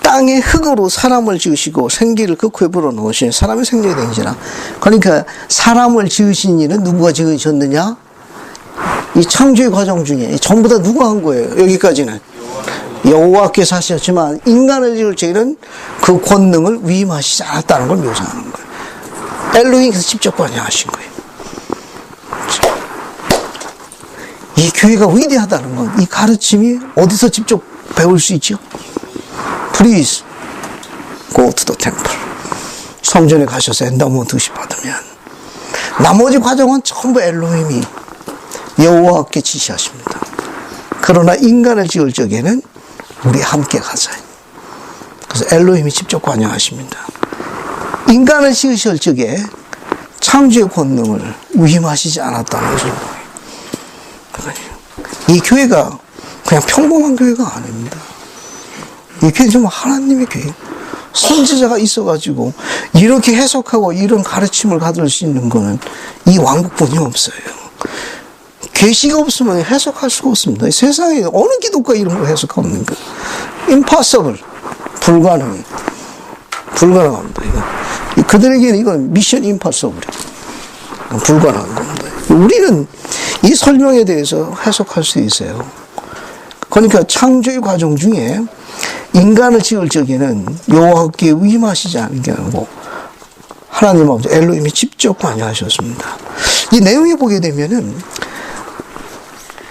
땅에 흙으로 사람을 지으시고 생기를 그 코에 불어넣으신 사람의 생명이 되니라. 그러니까 사람을 지으신 이는 누구가 지으셨느냐? 이 창조의 과정 중에 전부 다 누가 한 거예요? 여기까지는 여호와께서 하셨지만 인간을 지을 죄는 그 권능을 위임하시지 않았다는 걸 묘사하는 거예요. 엘로힘께서 직접 관여하신 거예요. 이 교회가 위대하다는 건 이 가르침이 어디서 직접 배울 수 있죠? Please go to the temple. 성전에 가셔서 엔다우먼트 받으면 나머지 과정은 전부 엘로힘이 여호와께 지시하십니다. 그러나 인간을 지을 적에는 우리 함께 가자. 그래서 엘로힘이 직접 관여하십니다. 인간을 지으실 적에 창조의 권능을 위임하시지 않았다는 것을 이 교회가 그냥 평범한 교회가 아닙니다. 이 교회는 정말 하나님의 교회. 선지자가 있어가지고 이렇게 해석하고 이런 가르침을 가질 수 있는 거는 이 왕국뿐이 없어요. 계시가 없으면 해석할 수가 없습니다. 세상에 어느 기독가 이런 걸 해석합니까? impossible. 불가능합니다. 그들에게는 이건 미션 임파서블이에요. 불가능한 겁니다. 우리는 이 설명에 대해서 해석할 수 있어요. 그러니까 창조의 과정 중에 인간을 지을 적에는 여호와께 위임하시지 않은 게 아니고 하나님 아버지 엘로힘이 직접 관여하셨습니다. 이 내용에 보게 되면은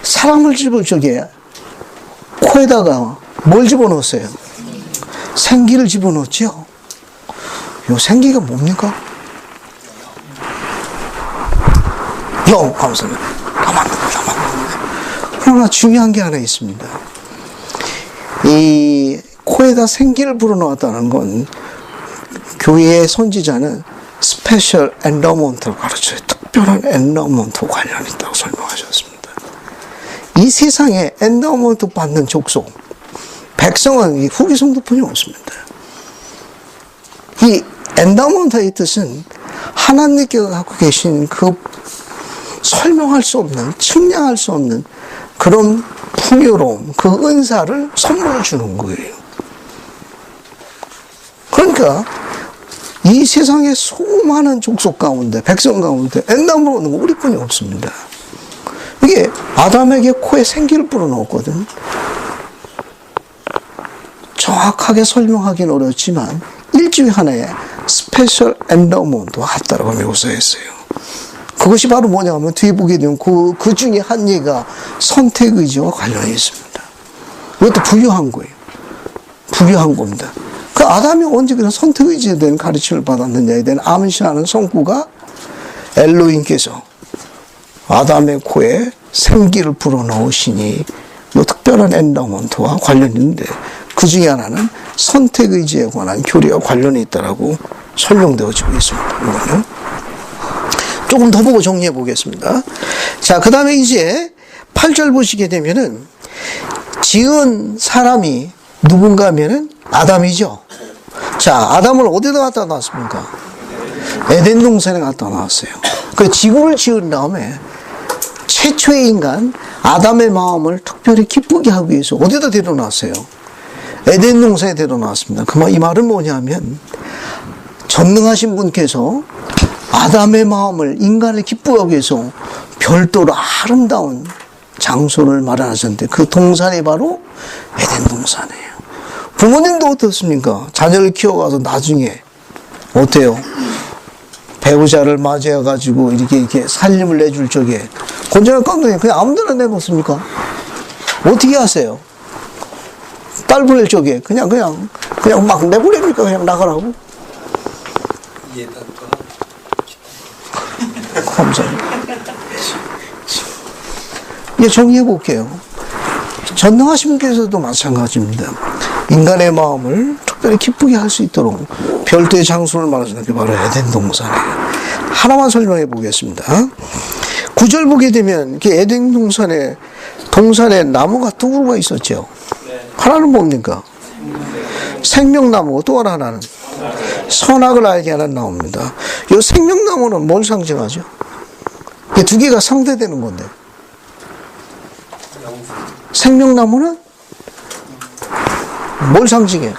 사람을 집을 적에 코에다가 뭘 집어넣었어요? 생기를 집어넣었죠. 요 생기가 뭡니까? 영, 감사합니다. 다 맞는 거예요. 그러나 중요한 게 하나 있습니다. 이 코에다 생기를 불어넣었다는 건 교회의 선지자는 스페셜 엔더먼트를 가르쳐요. 특별한 엔더먼트 관련이 있다고 설명하셨습니다. 이 세상에 엔더먼트 받는 족속, 백성은 이 후기 성도뿐이 없습니다. 이 엔더먼트의 뜻은 하나님께서 갖고 계신 그 설명할 수 없는, 측량할 수 없는 그런 풍요로움, 그 은사를 선물로 주는 거예요. 그러니까 이 세상의 수많은 족속 가운데, 백성 가운데 엔더먼트는 우리뿐이 없습니다. 이게 아담에게 코에 생기를 불어넣었거든. 정확하게 설명하기는 어렵지만 일주일 하나의 스페셜 엔더먼트와 같다라고 묘사했어요. 그것이 바로 뭐냐면 뒤에 보게 되면 그 중에 한 예가 선택의지와 관련이 있습니다. 이것도 부유한 거예요. 부유한 겁니다. 그 아담이 언제 그런 선택의지에 대한 가르침을 받았느냐에 대한 암시하는 성구가 엘로힘께서 아담의 코에 생기를 불어넣으시니 이 특별한 엔더먼트와 관련이 있는데 그 중에 하나는 선택의지에 관한 교리와 관련이 있다라고 설명되어지고 있습니다. 이거는 조금 더 보고 정리해 보겠습니다. 자, 그 다음에 이제 8절 보시게 되면은 지은 사람이 누군가 하면은 아담이죠. 자, 아담을 어디다 갖다 놨습니까? 에덴 동산에 갖다 놨어요. 그 지구를 지은 다음에 최초의 인간 아담의 마음을 특별히 기쁘게 하기 위해서 어디다 데려놨어요? 에덴 동산에 데려놨습니다. 이 말은 뭐냐면 전능하신 분께서 아담의 마음을 인간을 기쁘게 하기 위해서 별도로 아름다운 장소를 마련하셨는데 그 동산이 바로 에덴 동산이에요. 부모님도 어떻습니까? 자녀를 키워가서 나중에 어때요? 배우자를 맞이해가지고 이렇게 살림을 내줄 적에 건전한 깡통에 그냥 아무 데나 내놓습니까? 어떻게 하세요? 딸 보낼 적에 그냥 막 내보냅니까? 그냥 나가라고? 감사합니다. 이제 정리해 볼게요. 전능하신 분께서도 마찬가지입니다. 인간의 마음을 특별히 기쁘게 할 수 있도록 별도의 장소를 말하시는 게 바로 에덴 동산이에요. 하나만 설명해 보겠습니다. 9절 보게 되면 에덴 동산에 나무가 두 그루가 있었죠. 하나는 뭡니까? 생명나무고 또 하나는 선악을 알게 하는 나무입니다. 이 생명나무는 뭘 상징하죠? 이 두 개가 상대되는 건데. 생명나무는 뭘 상징해요?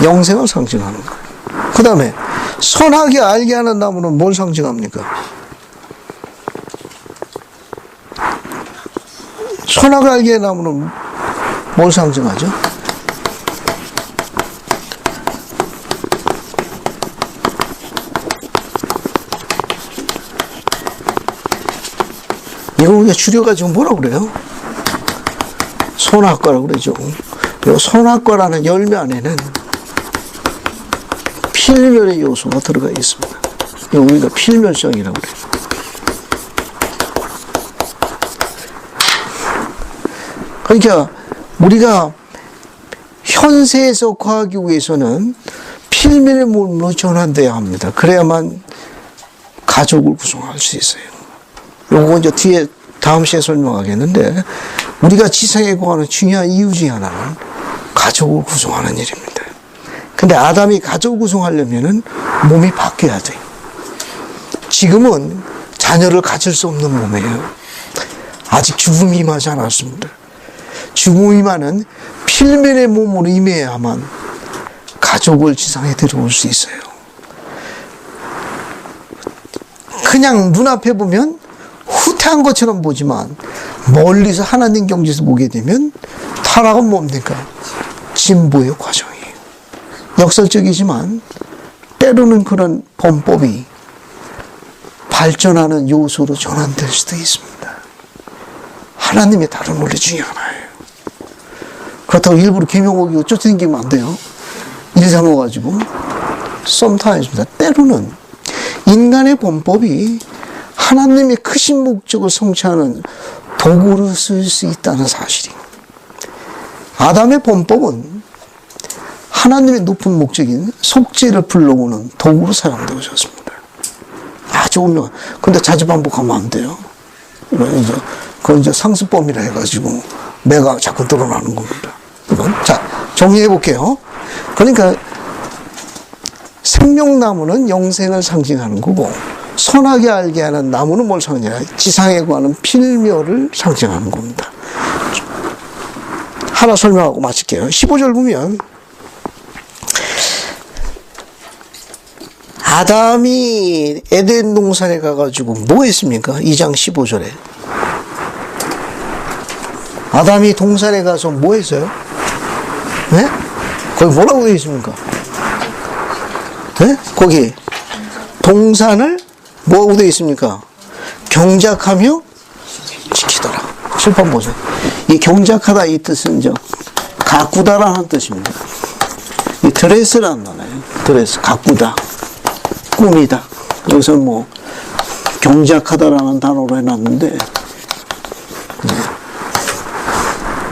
영생을 상징하는 거예요. 그 다음에 선하게 알게 하는 나무는 뭘 상징합니까? 선하게 알게 하는 나무는 뭘 상징하죠? 이거 우리가 줄여가지고 뭐라고 그래요? 선악과라고 그러죠. 이 선악과라는 열매 안에는 필멸의 요소가 들어가 있습니다. 이거 우리가 필멸성이라고 그래요. 그러니까 우리가 현세에 속하기 위해서는 필멸의 몸으로 전환돼야 합니다. 그래야만 가족을 구성할 수 있어요. 요거 이제 뒤에 다음 시간에 설명하겠는데, 우리가 지상에 거하는 중요한 이유 중에 하나는 가족을 구성하는 일입니다. 근데 아담이 가족을 구성하려면은 몸이 바뀌어야 돼요. 지금은 자녀를 가질 수 없는 몸이에요. 아직 죽음이 임하지 않았습니다. 죽음이 임하는 필면의 몸으로 임해야만 가족을 지상에 데려올 수 있어요. 그냥 눈앞에 보면 후퇴한 것처럼 보지만 멀리서 하나님 경지에서 보게 되면 타락은 뭡니까? 진보의 과정이에요. 역설적이지만 때로는 그런 범법이 발전하는 요소로 전환될 수도 있습니다. 하나님의 다른 원리 중에 하나예요. 그렇다고 일부러 계명어기고 쫓아다니면 안 돼요. 일 삼아가지고. sometimes, 때로는 인간의 범법이 하나님의 크신 목적을 성취하는 도구로 쓸 수 있다는 사실이에요. 아담의 범법은 하나님의 높은 목적인 속죄를 불러오는 도구로 사용되고 있었습니다. 아주 오면, 근데 자주 반복하면 안 돼요. 그건 이제 상습범이라 해가지고 내가 자꾸 드러나는 겁니다. 이건. 자, 정리해 볼게요. 그러니까 생명나무는 영생을 상징하는 거고, 선하게 알게 하는 나무는 뭘 상징하냐? 지상에 관한 필멸을 상징하는 겁니다. 하나 설명하고 마칠게요. 15절 보면 아담이 에덴 동산에 가가지고 뭐 했습니까? 2장 15절에 아담이 동산에 가서 뭐 했어요? 네? 거기 뭐라고 되어 있습니까? 네? 거기 동산을 뭐하고 되어 있습니까? 경작하며 지키더라. 칠판 보세요. 이 경작하다 이 뜻은 이제 가꾸다라는 뜻입니다. 이 드레스라는 단어예요. 드레스, 가꾸다, 꾸미다. 여기서 뭐 경작하다라는 단어로 해놨는데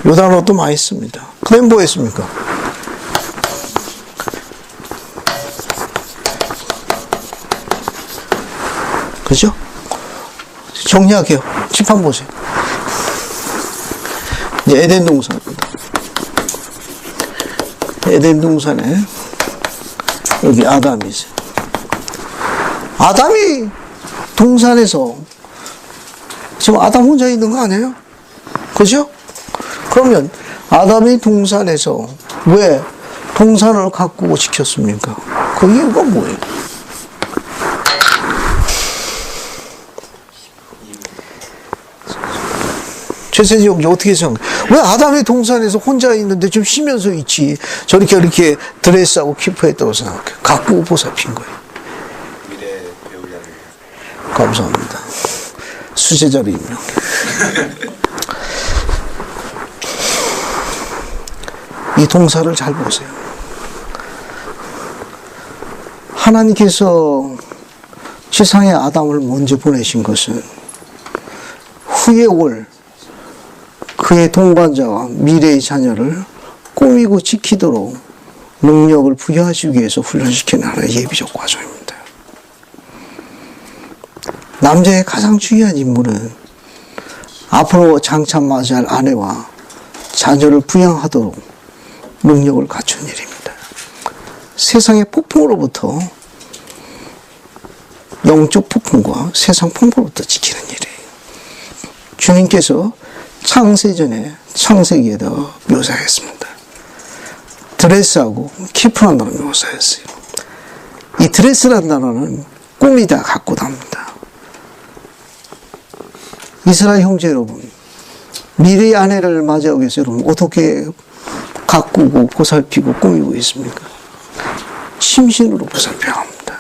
이 단어도 많이 씁니다. 그다음 뭐 했습니까? 그죠? 정리할게요. 칠판 보세요. 이제 에덴 동산입니다. 에덴 동산에 여기 아담이 있어요. 아담이 동산에서 지금 아담 혼자 있는 거 아니에요? 그죠? 그러면 아담이 동산에서 왜 동산을 가꾸고 지켰습니까? 그 이유가 뭐예요? 최세지 어떻게 생각해? 왜 아담이 동산에서 혼자 있는데 좀 쉬면서 있지? 저렇게 이렇게 드레스하고 키프했다고 생각해. 가꾸고 보살핀 거예요. 미래 배우려는. 감사합니다. 수제자로 임명. 이 동사를 잘 보세요. 하나님께서 세상에 아담을 먼저 보내신 것은 후에 올 그의 동반자와 미래의 자녀를 꾸미고 지키도록 능력을 부여하시기 위해서 훈련시키는 하나의 예비적 과정입니다. 남자의 가장 중요한 임무는 앞으로 장차 맞이할 아내와 자녀를 부양하도록 능력을 갖춘 일입니다. 세상의 폭풍으로부터 영적 폭풍과 세상 폭풍으로부터 지키는 일이에요. 주님께서 창세전에 창세기에다 묘사했습니다. 드레스하고 키프라는 단어를 묘사했어요. 이 드레스라는 단어는 꾸미다, 가꾸다입니다. 이스라엘 형제 여러분, 미래의 아내를 맞이하기 위해서 여러분 어떻게 가꾸고 보살피고 꾸미고 있습니까? 심신으로 보살펴야 합니다.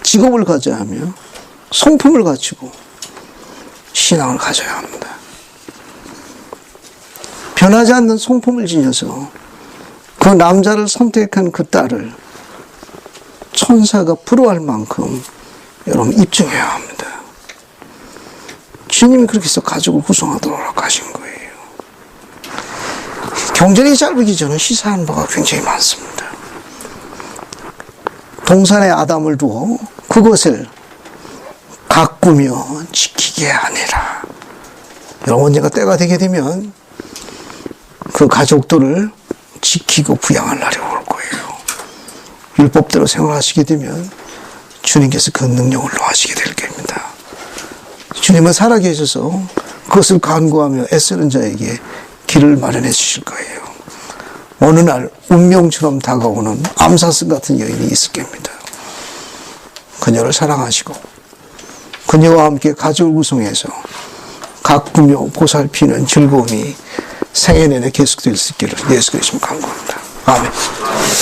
직업을 가져야 하며 성품을 갖추고 신앙을 가져야 합니다. 변하지 않는 성품을 지녀서 그 남자를 선택한 그 딸을 천사가 부러워할 만큼 여러분 입증해야 합니다. 주님이 그렇게 해서 가족을 구성하도록 하신 거예요. 경전이 짧기 전에 시사하는 바가 굉장히 많습니다. 동산에 아담을 두어 그것을 가꾸며 지키게 하니라. 여러분 언젠가 때가 되게 되면 그 가족들을 지키고 부양할 날이 올 거예요. 율법대로 생활하시게 되면 주님께서 그 능력을 노하시게 될 겁니다. 주님은 살아계셔서 그것을 간구하며 애쓰는 자에게 길을 마련해 주실 거예요. 어느 날 운명처럼 다가오는 암사슴 같은 여인이 있을 겁니다. 그녀를 사랑하시고 그녀와 함께 가족을 구성해서 가꾸며 보살피는 즐거움이 생애 내내 계속될 수 있기를 예수 그리스도 간구합니다. 아멘.